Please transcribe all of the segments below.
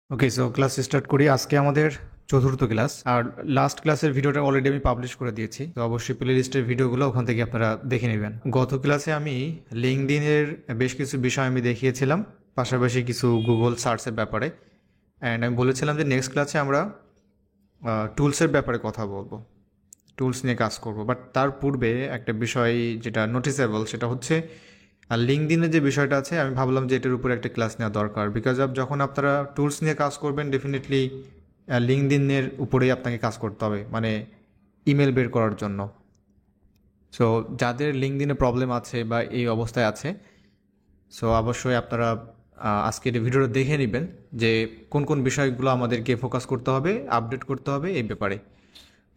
ওকে, so class start করি। আজকে আমাদের চতুর্থ ক্লাস। আর লাস্ট ক্লাসের ভিডিওটা অলরেডি আমি পাবলিশ করে দিয়েছি, তো অবশ্যই প্লে লিস্টের ভিডিওগুলো ওখান থেকে আপনারা দেখে নেবেন। গত ক্লাসে আমি লিঙ্কডইনের বেশ কিছু বিষয় আমি দেখিয়েছিলাম, পাশাপাশি কিছু গুগল সার্চের ব্যাপারে। অ্যান্ড আমি বলেছিলাম যে নেক্সট ক্লাসে আমরা টুলসের ব্যাপারে কথা বলবো, টুলস নিয়ে কাজ করব। বাট তার পূর্বে একটা বিষয় যেটা নোটিসেবল, সেটা হচ্ছে আর লিঙ্কডইনের যে বিষয়টা আছে, আমি ভাবলাম যে এটার উপরে একটা ক্লাস নেওয়া দরকার। বিকজ অফ যখন আপনারা টুলস নিয়ে কাজ করবেন, ডেফিনেটলি লিঙ্কডইনের উপরেই আপনাকে কাজ করতে হবে, মানে ইমেল বের করার জন্য। সো যাদের লিঙ্কডইনে প্রবলেম আছে বা এই অবস্থায় আছে, সো অবশ্যই আপনারা আজকের এই ভিডিওটা দেখে নেবেন যে কোন কোন বিষয়গুলো আমাদেরকে ফোকাস করতে হবে, আপডেট করতে হবে এই ব্যাপারে।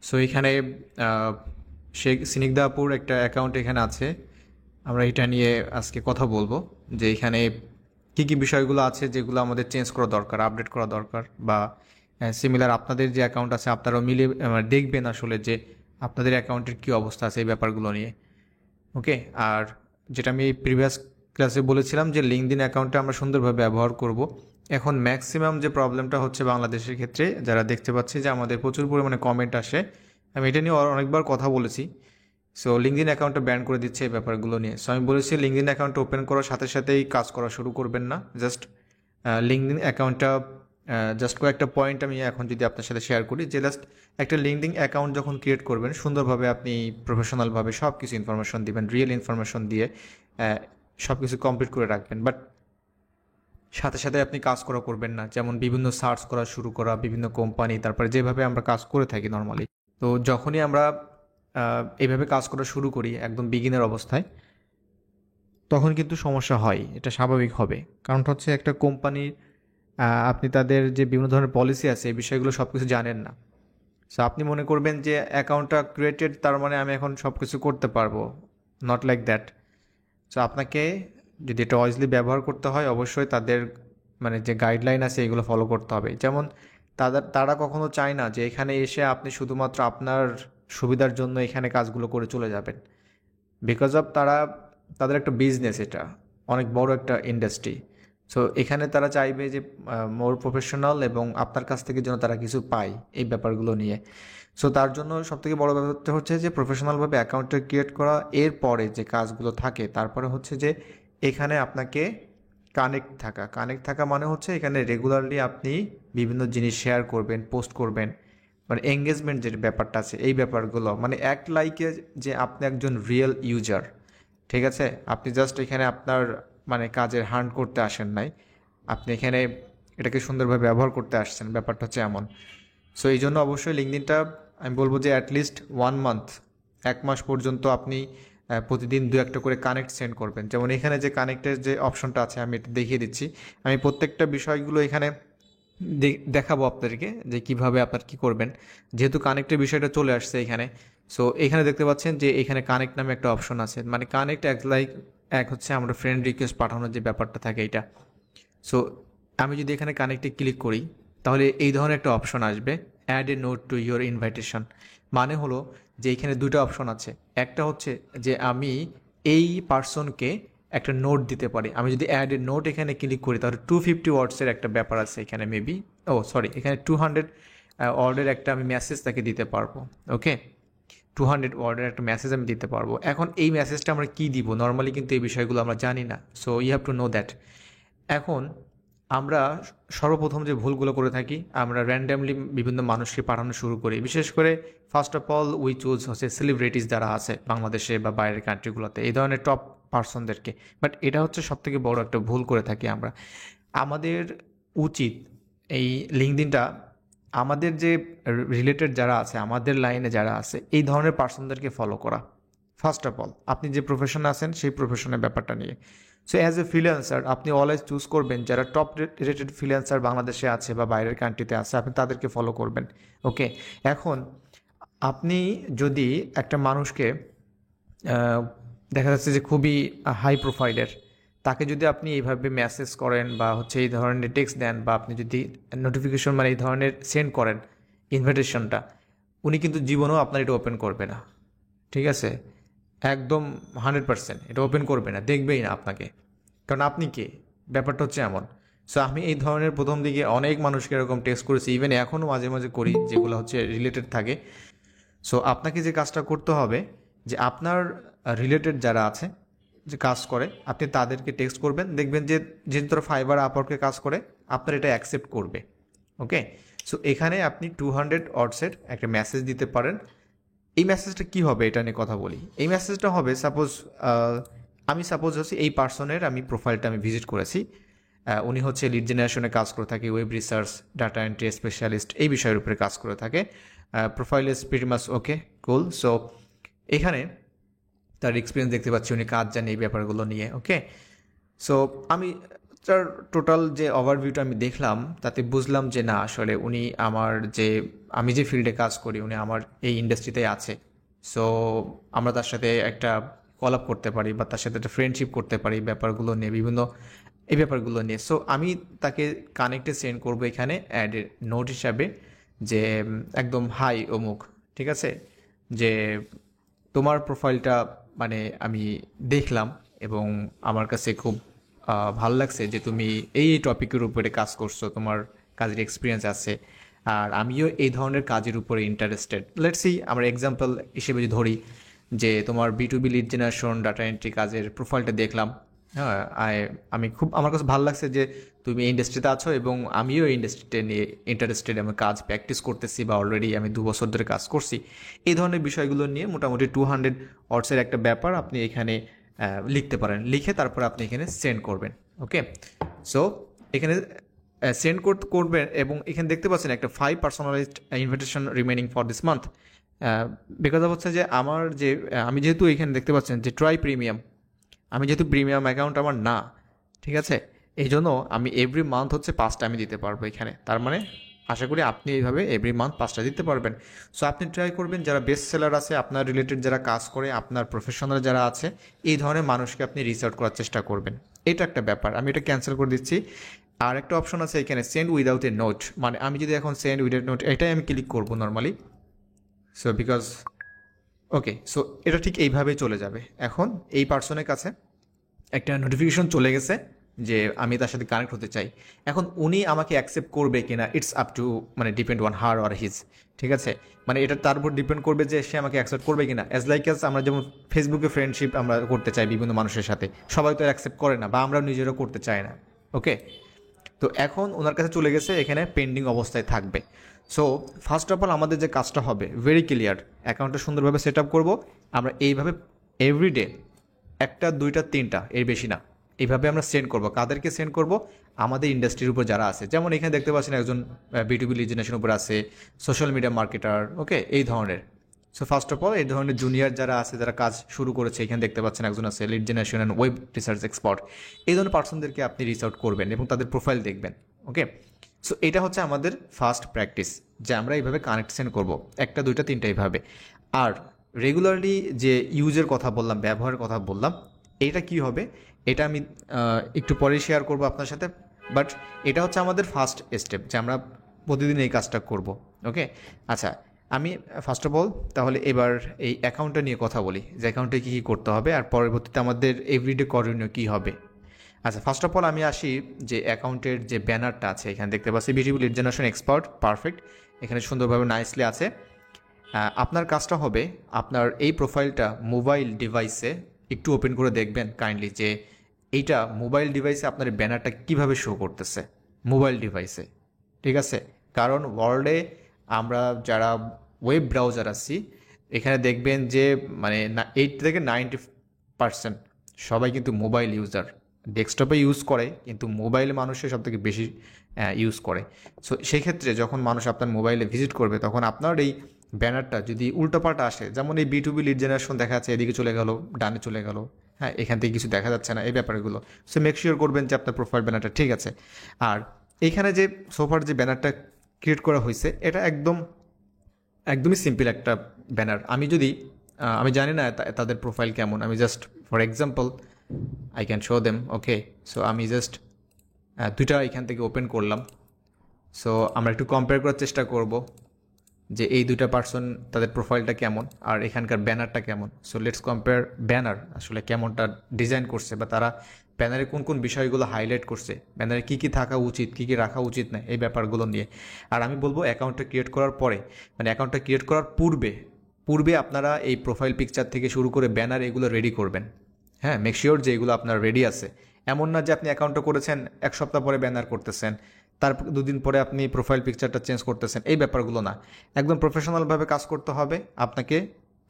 সো এখানে শেখ সিনিকদাপুর একটা অ্যাকাউন্ট এখানে আছে, আমরা এটা নিয়ে আজকে কথা বলবো যে এখানে কী কী বিষয়গুলো আছে যেগুলো আমাদের চেঞ্জ করা দরকার, আপডেট করা দরকার। বা সিমিলার আপনাদের যে অ্যাকাউন্ট আছে আপনারাও মিলে দেখবেন আসলে যে আপনাদের অ্যাকাউন্টের কী অবস্থা আছে এই ব্যাপারগুলো নিয়ে। ওকে, আর যেটা আমি প্রিভিয়াস ক্লাসে বলেছিলাম যে লিঙ্কডইন অ্যাকাউন্টটা আমরা সুন্দরভাবে ব্যবহার করব। এখন ম্যাক্সিমাম যে প্রবলেমটা হচ্ছে বাংলাদেশের ক্ষেত্রে, যারা দেখতে পাচ্ছি যে আমাদের প্রচুর পরিমাণে কমেন্ট আসে, আমি এটা নিয়ে অনেকবার কথা বলেছি। সো লিঙ্কডইন অ্যাকাউন্টটা ব্যান করে দিচ্ছে এই ব্যাপারগুলো নিয়ে। সো আমি বলেছি লিঙ্কডইন অ্যাকাউন্ট ওপেন করার সাথে সাথেই কাজ করা শুরু করবেন না। জাস্ট লিঙ্কডইন অ্যাকাউন্টটা জাস্ট কয়েকটা পয়েন্ট আমি এখন যদি আপনার সাথে শেয়ার করি, যে জাস্ট একটা লিঙ্কডইন অ্যাকাউন্ট যখন ক্রিয়েট করবেন, সুন্দরভাবে আপনি প্রফেশনালভাবে সব কিছু ইনফরমেশন দিবেন, রিয়েল ইনফরমেশন দিয়ে সব কিছু কমপ্লিট করে রাখবেন। বাট সাথে সাথে আপনি কাজ করা করবেন না, যেমন বিভিন্ন সার্চ করা শুরু করা, বিভিন্ন কোম্পানি, তারপরে যেভাবে আমরা কাজ করে থাকি নর্মালি। তো যখনই আমরা এইভাবে কাজ করা শুরু করি একদম বিগিনার অবস্থায়, তখন কিন্তু সমস্যা হয়, এটা স্বাভাবিক হবে। কারণটা হচ্ছে একটা কোম্পানির আপনি তাদের যে বিভিন্ন ধরনের পলিসি আছে এই বিষয়গুলো সব কিছু জানেন না। সো আপনি মনে করবেন যে অ্যাকাউন্টটা ক্রিয়েটেড তার মানে আমি এখন সব কিছু করতে পারবো, নট লাইক দ্যাট। সো আপনাকে যদি এটা ওয়াইজলি ব্যবহার করতে হয়, অবশ্যই তাদের মানে যে গাইডলাইন আছে এগুলো ফলো করতে হবে। যেমন তারা কখনো চায় না যে এখানে এসে আপনি শুধুমাত্র আপনার সুবিধার জন্য এখানে কাজগুলো করে চলে যাবেন। বিকজ অফ তাদের একটা বিজনেস, এটা অনেক বড় একটা ইন্ডাস্ট্রি। সো এখানে তারা চাইবে যে মোর প্রফেশনাল এবং আপনার কাছ থেকে যেন তারা কিছু পায় এই ব্যাপারগুলো নিয়ে। সো তার জন্য সবথেকে বড় ব্যাপারটা হচ্ছে যে প্রফেশনালভাবে অ্যাকাউন্টটা ক্রিয়েট করা, এর পরে যে কাজগুলো থাকে তারপরে হচ্ছে যে এখানে আপনাকে কানেক্ট থাকা মানে হচ্ছে এখানে রেগুলারলি আপনি বিভিন্ন জিনিস শেয়ার করবেন, পোস্ট করবেন, মানে এঙ্গেজমেন্ট যে ব্যাপারটা আছে এই ব্যাপারগুলো, মানে অ্যাক্ট লাইকে যে আপনি একজন রিয়েল ইউজার। ঠিক আছে, আপনি জাস্ট এখানে আপনার মানে কাজের হান্ট করতে আসেন নাই, আপনি এখানে এটাকে সুন্দরভাবে ব্যবহার করতে আসছেন, ব্যাপারটা হচ্ছে এমন। সো এই জন্য অবশ্যই লিঙ্কডইনটা আমি বলবো যে অ্যাটলিস্ট 1 মান্থ, 1 মাস পর্যন্ত আপনি প্রতিদিন দু একটা করে কানেক্ট সেন্ড করবেন। যেমন এখানে যে কানেক্টের যে অপশনটা আছে আমি এটা দেখিয়ে দিচ্ছি। আমি প্রত্যেকটা বিষয়গুলো এখানে দেখাবো আপনাদেরকে যে কিভাবে আপনার কি করবেন, যেহেতু কানেক্টের বিষয়টা চলে আসছে এখানে। সো এখানে দেখতে পাচ্ছেন যে এখানে কানেক্ট নামে একটা অপশন আছে, মানে কানেক্ট এক হচ্ছে আমরা ফ্রেন্ড রিকোয়েস্ট পাঠানোর যে ব্যাপারটা থাকে এটা। সো আমি যদি এখানে কানেক্টে ক্লিক করি, তাহলে এই ধরনের একটা অপশন আসবে, add a note to your invitation. মানে হলো যে এখানে দুটো অপশন আছে। একটা হচ্ছে যে আমি এই পার্সনকে একটা নোট দিতে পারি। আমি যদি অ্যাড এ নোট এখানে ক্লিক করি, তাহলে 250 ওয়ার্ডসের একটা ব্যাপার আছে এখানে, মেবি এখানে 200 ওয়ার্ডের একটা আমি মেসেজ তাকে দিতে পারবো। ওকে, 200 ওয়ার্ডের একটা মেসেজ আমি দিতে পারবো। এখন এই মেসেজটা আমরা কী দিব, নর্মালি কিন্তু এই বিষয়গুলো আমরা জানি না। So you have to know that. এখন আমরা সর্বপ্রথম যে ভুলগুলো করে থাকি, আমরা র্যান্ডামলি বিভিন্ন মানুষকে পাঠানো শুরু করি। বিশেষ করে first of all we choose হচ্ছে সেলিব্রিটিস যারা আছে বাংলাদেশে বা বাইরের কান্ট্রিগুলোতে, এই ধরনের টপ পার্সনদেরকে। বাট এটা হচ্ছে সবথেকে বড় একটা ভুল করে থাকি আমরা। আমাদের উচিত এই লিঙ্কডইনটা আমাদের যে রিলেটেড যারা আছে, আমাদের লাইনে যারা আছে, এই ধরনের পার্সনদেরকে ফলো করা। ফার্স্ট অফ অল আপনি যে প্রফেশনে আছেন সেই প্রফেশনের ব্যাপারটা নিয়ে। সো অ্যাজ এ ফ্রিল্যান্সার আপনি অলওয়েজ চুজ করবেন যারা টপ রেটেড ফ্রিল্যান্সার বাংলাদেশে আছে বা বাইরের কান্ট্রিতে আছে, আপনি তাদেরকে ফলো করবেন। ওকে, এখন আপনি যদি একটা মানুষকে দেখা যাচ্ছে যে খুবই হাই প্রোফাইলের, তাকে যদি আপনি এইভাবে মেসেজ করেন বা হচ্ছে এই ধরনের টেক্সট দেন, বা আপনি যদি নোটিফিকেশন মানে এই ধরনের সেন্ড করেন ইনভিটেশনটা, উনি কিন্তু জীবনেও আপনার এটা ওপেন করবে না। ঠিক আছে, একদম 100% এটা ওপেন করবে না, দেখবেই না আপনাকে। কারণ আপনি কে, ব্যাপারটা হচ্ছে এমন। সো আমি এই ধরনের প্রথম দিকে অনেক মানুষকে এরকম টেক্সট করেছি, ইভেন এখনও মাঝে মাঝে করি, যেগুলো হচ্ছে রিলেটেড থাকে। সো আপনাকে যে কাজটা করতে হবে যে আপনার রিলেটেড যারা আছে, যে কাজ করে, আপনি তাদেরকে টেক্সট করবেন, দেখবেন যে যেহেতু তারা ফাইবার আপওয়ার্কে কাজ করে, আপনার এটা অ্যাকসেপ্ট করবে। ওকে, সো এখানে আপনি 200 অর্ডসের একটা মেসেজ দিতে পারেন। এই মেসেজটা কী হবে এটা নিয়ে কথা বলি। এই মেসেজটা হবে সাপোজ সাপোজ হচ্ছে এই পার্সনের আমি প্রোফাইলটা আমি ভিজিট করেছি, উনি হচ্ছে লিড জেনারেশনে কাজ করে থাকে, web research, data entry specialist, এই বিষয়ের উপরে কাজ করে থাকে। Profile is pretty much okay, cool. So এখানে তার এক্সপিরিয়েন্স দেখতে পাচ্ছি, উনি কাজ জানে এই ব্যাপারগুলো নিয়ে। ওকে, সো আমি তার টোটাল যে ওভারভিউটা আমি দেখলাম, তাতে বুঝলাম যে না, আসলে উনি আমি যে ফিল্ডে কাজ করি, উনি আমার এই ইন্ডাস্ট্রিতে আছে। সো আমরা তার সাথে একটা কলাপ করতে পারি বা তার সাথে একটা ফ্রেন্ডশিপ করতে পারি ব্যাপারগুলো নিয়ে, এই ব্যাপারগুলো নিয়ে। সো আমি তাকে কানেক্টে সেন্ড করবো এখানে অ্যাড নোট হিসাবে, যে একদম হাই অমুক, ঠিক আছে, যে তোমার প্রোফাইলটা মানে আমি দেখলাম এবং আমার কাছে খুব ভালো লাগছে যে তুমি এই টপিকের উপরে কাজ করছো, তোমার কাজের এক্সপিরিয়েন্স আছে, আর আমিও এই ধরনের কাজের উপরে ইন্টারেস্টেড। লেটস সি, আমরা এক্সাম্পল হিসেবে যদি ধরি যে তোমার B2B lead generation data entry কাজের প্রোফাইলটা দেখলাম, হ্যাঁ, আমার কাছে ভালো লাগছে যে তুমি এই ইন্ডাস্ট্রিতে আছো এবং আমিও এই ইন্ডাস্ট্রিতে নিয়ে ইন্টারেস্টেড, আমি কাজ প্র্যাকটিস করতেছি বা অলরেডি আমি 2 বছর ধরে কাজ করছি। এই ধরনের বিষয়গুলো নিয়ে মোটামুটি 200 অর্ডসের একটা ব্যাপার আপনি এখানে লিখতে পারেন, লিখে তারপর আপনি এখানে সেন্ড করবেন। ওকে, সো এখানে সেন্ড করবেন এবং এখানে দেখতে পাচ্ছেন একটা 5 personalised invitation remaining for this month. Because of হচ্ছে যে আমি যেহেতু এখানে দেখতে পাচ্ছেন যে ট্রাই প্রিমিয়াম, আমি যেহেতু প্রিমিয়াম অ্যাকাউন্ট আমার না, ঠিক আছে, এই জন্য আমি এভরি মান্থ হচ্ছে 5টা আমি দিতে পারবো এখানে। তার মানে আশা করি আপনি এইভাবে এভরি মান্থ 5টা দিতে পারবেন। সো আপনি ট্রাই করবেন, যারা বেস্ট সেলার আছে, আপনার রিলেটেড যারা কাজ করে, আপনার প্রফেশনাল যারা আছে, এই ধরনের মানুষকে আপনি রিচ আউট করার চেষ্টা করবেন। এটা একটা ব্যাপার, আমি এটা ক্যান্সেল করে দিচ্ছি। আর একটা অপশন আছে এখানে, সেন্ড উইদাউট এ নোট, মানে আমি যদি এখন সেন্ড উইদাউট নোট এটাই আমি ক্লিক করবো normally. So because okay, so এটা ঠিক এইভাবেই চলে যাবে। এখন এই পার্সনের কাছে একটা নোটিফিকেশন চলে গেছে যে আমি তার সাথে কানেক্ট হতে চাই। এখন উনি আমাকে অ্যাকসেপ্ট করবে কিনা, ইটস আপ টু, মানে depend on her or his, ঠিক আছে, মানে এটা তার উপর ডিপেন্ড করবে যে সে আমাকে অ্যাকসেপ্ট করবে কিনা। অ্যাজ লাইক আমরা যেমন ফেসবুকে ফ্রেন্ডশিপ আমরা করতে চাই বিভিন্ন মানুষের সাথে, সবাই তো অ্যাকসেপ্ট করে না, বা আমরা নিজেরাও করতে চাই না। ওকে, তো এখন ওনার কাছে চলে গেছে, এখানে পেন্ডিং অবস্থায় থাকবে। সো ফার্স্ট অফ অল আমাদের যে কাজটা হবে ভেরি ক্লিয়ার, অ্যাকাউন্টটা সুন্দরভাবে সেট আপ করবো আমরা এইভাবে এভরিডে, 1টা 2টা 3টা, এর বেশি না, এইভাবে আমরা সেন্ড করব। কাদেরকে সেন্ড করব? আমাদের ইন্ডাস্ট্রির উপর যারা আছে, যেমন এখানে দেখতে পাচ্ছেন একজন B2B লিড জেনারেশনের উপর আছে, সোশ্যাল মিডিয়া মার্কেটার, ওকে, এই ধরনের। সো ফার্স্ট অফ অল এই ধরনের জুনিয়র যারা আছে, যারা কাজ শুরু করেছে, এখানে দেখতে পাচ্ছেন একজন আছে lead generation and web research expert, এই ধরনের পার্সনদেরকে আপনি রিচ আউট করবেন এবং তাদের প্রোফাইল দেখবেন। ওকে, সো এটা হচ্ছে আমাদের ফার্স্ট প্র্যাকটিস, যে আমরা এইভাবে কানেকশন করব 1টা 2টা 3টা এইভাবে। আর রেগুলারলি যে ইউজের কথা বললাম, ব্যবহারের কথা বললাম, এটা কি হবে এটা আমি একটু পরে শেয়ার করব আপনার সাথে। বাট এটা হচ্ছে আমাদের ফার্স্ট স্টেপ, যে আমরা প্রতিদিন এই কাজটা করব। ওকে, আচ্ছা, আমি ফার্স্ট অফ অল তাহলে এবার এই অ্যাকাউন্টটা নিয়ে কথা বলি, যে অ্যাকাউন্টে কী কী করতে হবে আর পরবর্তীতে আমাদের এভরিডে করণীয় কী হবে। আচ্ছা, ফার্স্ট অফ অল আমি আসি যে অ্যাকাউন্টের যে ব্যানারটা আছে, এখানে দেখতে পাচ্ছি B2B lead generation expert, perfect, এখানে সুন্দরভাবে নাইসলি আছে। আপনার কাজটা হবে আপনার এই প্রোফাইলটা মোবাইল ডিভাইসে একটু ওপেন করে দেখবেন কাইন্ডলি, যে এইটা মোবাইল ডিভাইসে আপনার ব্যানারটা কিভাবে শো করতেছে মোবাইল ডিভাইসে, ঠিক আছে। কারণ ওয়ার্ল্ডে আমরা যারা ওয়েব ব্রাউজার আছি, এখানে দেখবেন যে মানে 8 থেকে 90% সবাই কিন্তু মোবাইল ইউজার, ডেস্কটপে ইউজ করে কিন্তু মোবাইলে মানুষের সব থেকে বেশি ইউজ করে। সো সেই ক্ষেত্রে যখন মানুষ আপনার মোবাইলে ভিজিট করবে, তখন আপনার এই ব্যানারটা যদি উল্টোপাল্টা আসে, যেমন এই B2B লিড জেনারেশন দেখা যাচ্ছে এদিকে চলে গেল, ডানে চলে গেল, হ্যাঁ, এখান থেকে কিছু দেখা যাচ্ছে না, এই ব্যাপারগুলো, সো মেক শিওর করবেন যে আপনার প্রোফাইল ব্যানারটা ঠিক আছে। আর এইখানে যে সোফার যে ব্যানারটা ক্রিয়েট করা হয়েছে, এটা একদমই সিম্পল একটা ব্যানার। আমি জানি না তাদের প্রোফাইল কেমন, আমি just for example I can show them. Okay, so আমি জাস্ট 2টা এখান থেকে ওপেন করলাম। সো আমরা একটু কম্পেয়ার করার চেষ্টা করব যে এই 2টা পার্সন তাদের প্রোফাইলটা কেমন আর এখানকার ব্যানারটা কেমন। সো লেটস কম্পেয়ার ব্যানার আসলে কেমনটা ডিজাইন করছে বা তারা ব্যানারে কোন কোন বিষয়গুলো হাইলাইট করছে, ব্যানারে কী কী থাকা উচিত, কী কী রাখা উচিত না, এই ব্যাপারগুলো নিয়ে। আর আমি বলবো অ্যাকাউন্টটা ক্রিয়েট করার পরে, মানে অ্যাকাউন্টটা ক্রিয়েট করার পূর্বে আপনারা এই প্রোফাইল পিকচার থেকে শুরু করে ব্যানার এগুলো রেডি করবেন। হ্যাঁ, মেক শিওর যে এগুলো আপনার রেডি আছে। এমন না যে আপনি অ্যাকাউন্টটা করেছেন, এক সপ্তাহ পরে ব্যানার করতেছেন, তার দুদিন পরে আপনি প্রোফাইল পিকচারটা চেঞ্জ করতেছেন, এই ব্যাপারগুলো না। একদম প্রফেশনালভাবে কাজ করতে হবে আপনাকে,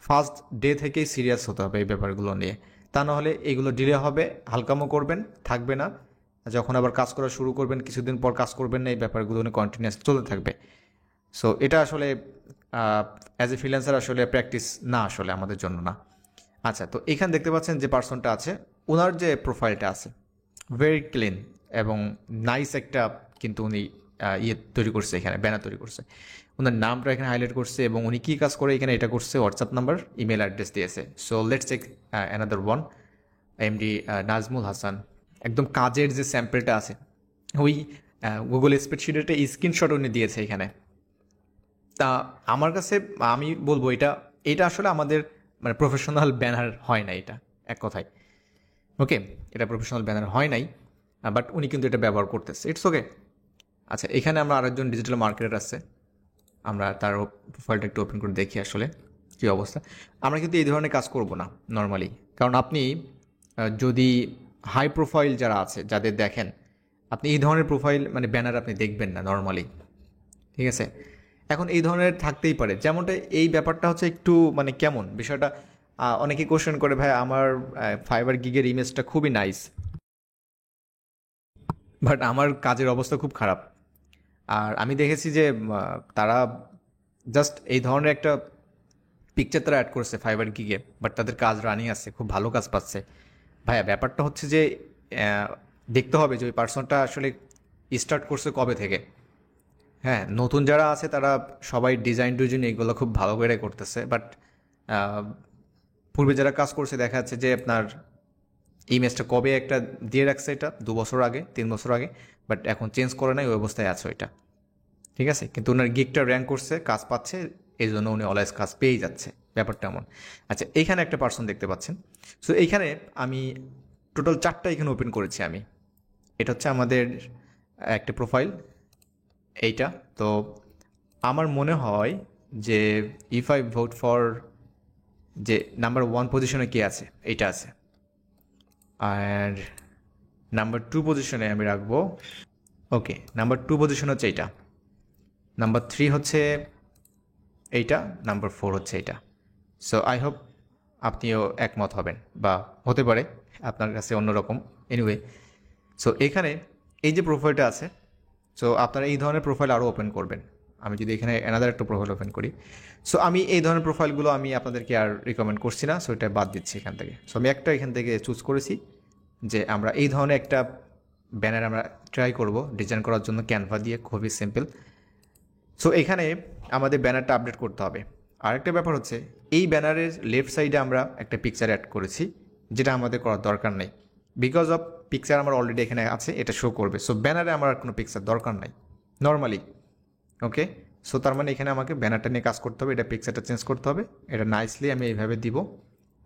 ফার্স্ট ডে থেকেই সিরিয়াস হতে হবে এই ব্যাপারগুলো নিয়ে। তা নাহলে এগুলো ডিলে হবে, হালকামো করবেন, থাকবে না। যখন আবার কাজ করা শুরু করবেন, কিছুদিন পর কাজ করবেন না, এই ব্যাপারগুলো নিয়ে কন্টিনিউয়াস চলতে থাকবে। সো এটা আসলে অ্যাজ এ ফ্রিল্যান্সার আসলে প্র্যাকটিস না, আসলে আমাদের জন্য না। আচ্ছা, তো এখানে দেখতে পাচ্ছেন যে পার্সনটা আছে, ওনার যে প্রোফাইলটা আছে ভেরি ক্লিন এবং নাইস একটা, কিন্তু উনি ইয়ে তৈরি করছে, এখানে ব্যানার তৈরি করছে, ওনার নামটা এখানে হাইলাইট করছে এবং উনি কী কাজ করে এখানে এটা করছে, হোয়াটসঅ্যাপ নাম্বার, ইমেল অ্যাড্রেস দিয়েছে। So let's check another one, MD Nazmul Hasan. একদম কাজের যে স্যাম্পলটা আছে ওই গুগল স্প্রেডশিটে একটা স্ক্রিনশট উনি দিয়েছে এখানে। তা আমার কাছে আমি বলবো এটা এটা আসলে আমাদের মানে প্রফেশনাল ব্যানার হয় না, এটা এক কথায়। ওকে, এটা প্রফেশনাল ব্যানার হয় নাই, বাট উনি কিন্তু এটা ব্যবহার করতেছে, ইটস ওকে। আচ্ছা, এখানে আমরা আরেকজন ডিজিটাল মার্কেটার আছে, আমরা তার প্রোফাইলটা একটু ওপেন করে দেখি আসলে কী অবস্থা। আমরা কিন্তু এই ধরনের কাজ করব না নর্মালি, কারণ আপনি যদি হাই প্রোফাইল যারা আছে, যাদের দেখেন, আপনি এই ধরনের প্রোফাইল মানে ব্যানার আপনি দেখবেন না নর্মালি, ঠিক আছে। এখন এই ধরনের থাকতেই পারে, যেমনটা এই ব্যাপারটা হচ্ছে একটু মানে কেমন বিষয়টা, অনেকে কোশ্চেন করে, ভাই আমার ফাইবার গিগের ইমেজটা খুবই নাইস, বাট আমার কাজের অবস্থা খুব খারাপ। আর আমি দেখেছি যে তারা জাস্ট এই ধরনের একটা পিকচার তারা অ্যাড করছে ফাইবার গিগে, বাট তাদের কাজ রানিং আছে, খুব ভালো কাজ পাচ্ছে। ভাইয়া ব্যাপারটা হচ্ছে যে দেখতে হবে যে ওই পার্সনটা আসলে স্টার্ট করছে কবে থেকে। হ্যাঁ, নতুন যারা আছে তারা সবাই ডিজাইন টুইজাইন এগুলো খুব ভালো করে করতেছে, বাট পূর্বে যারা কাজ করছে দেখা যাচ্ছে যে আপনার ইমেজটা কবে একটা দিয়ে রাখছে, এটা 2 বছর আগে, 3 বছর আগে, বাট এখন চেঞ্জ করে নাই, ওই অবস্থায় আছে ওইটা, ঠিক আছে। কিন্তু ওনার গিকটা র্যাঙ্ক করছে, কাজ পাচ্ছে, এই জন্য উনি অলওয়েজ কাজ পেয়েই যাচ্ছে, ব্যাপারটা এমন। আচ্ছা, এইখানে একটা পার্সন দেখতে পাচ্ছেন। সো এইখানে আমি টোটাল 4টা এখানে ওপেন করেছি আমি। এটা হচ্ছে আমাদের একটা প্রোফাইল, এইটা। তো আমার মনে হয় যে ইফ আই ভোট ফর, যে নাম্বার 1 পজিশনে কে আছে, এইটা আছে। আর নাম্বার 2 পজিশনে আমি রাখবো, ওকে, নাম্বার 2 পজিশন হচ্ছে এইটা, নাম্বার 3 হচ্ছে এইটা, নাম্বার 4 হচ্ছে এইটা। সো আই হোপ আপনিও একমত হবেন, বা হতে পারে আপনার কাছে অন্যরকম, এনিওয়ে। সো এখানে এই যে প্রোফাইলটা আছে, সো আপনারা এই ধরনের প্রোফাইল আরও ওপেন করবেন। আমি যদি এখানে অ্যানাদার একটা প্রোফাইল ওপেন করি, সো আমি এই ধরনের প্রোফাইলগুলো আমি আপনাদেরকে আর রিকমেন্ড করছি না, সো এটা বাদ দিচ্ছি এখান থেকে। সো আমি একটা এখান থেকে চুজ করেছি যে আমরা এই ধরনের একটা ব্যানার আমরা ট্রাই করব ডিজাইন করার জন্য, ক্যানভা দিয়ে, খুবই সিম্পল। সো এখানে আমাদের ব্যানারটা আপডেট করতে হবে। আরেকটা ব্যাপার হচ্ছে, এই ব্যানারের লেফট সাইডে আমরা একটা পিকচার অ্যাড করেছি, যেটা আমাদের করার দরকার নেই, বিকজ অফ পিকচার আমার অলরেডি এখানে আছে, এটা শো করবে। সো ব্যানারে আমার আর কোনো পিকচার দরকার নাই নর্মালি, ওকে। সো তার মানে এখানে আমাকে ব্যানারটা নিয়ে কাজ করতে হবে, এটা পিকচারটা চেঞ্জ করতে হবে, এটা নাইসলি আমি এইভাবে দিব,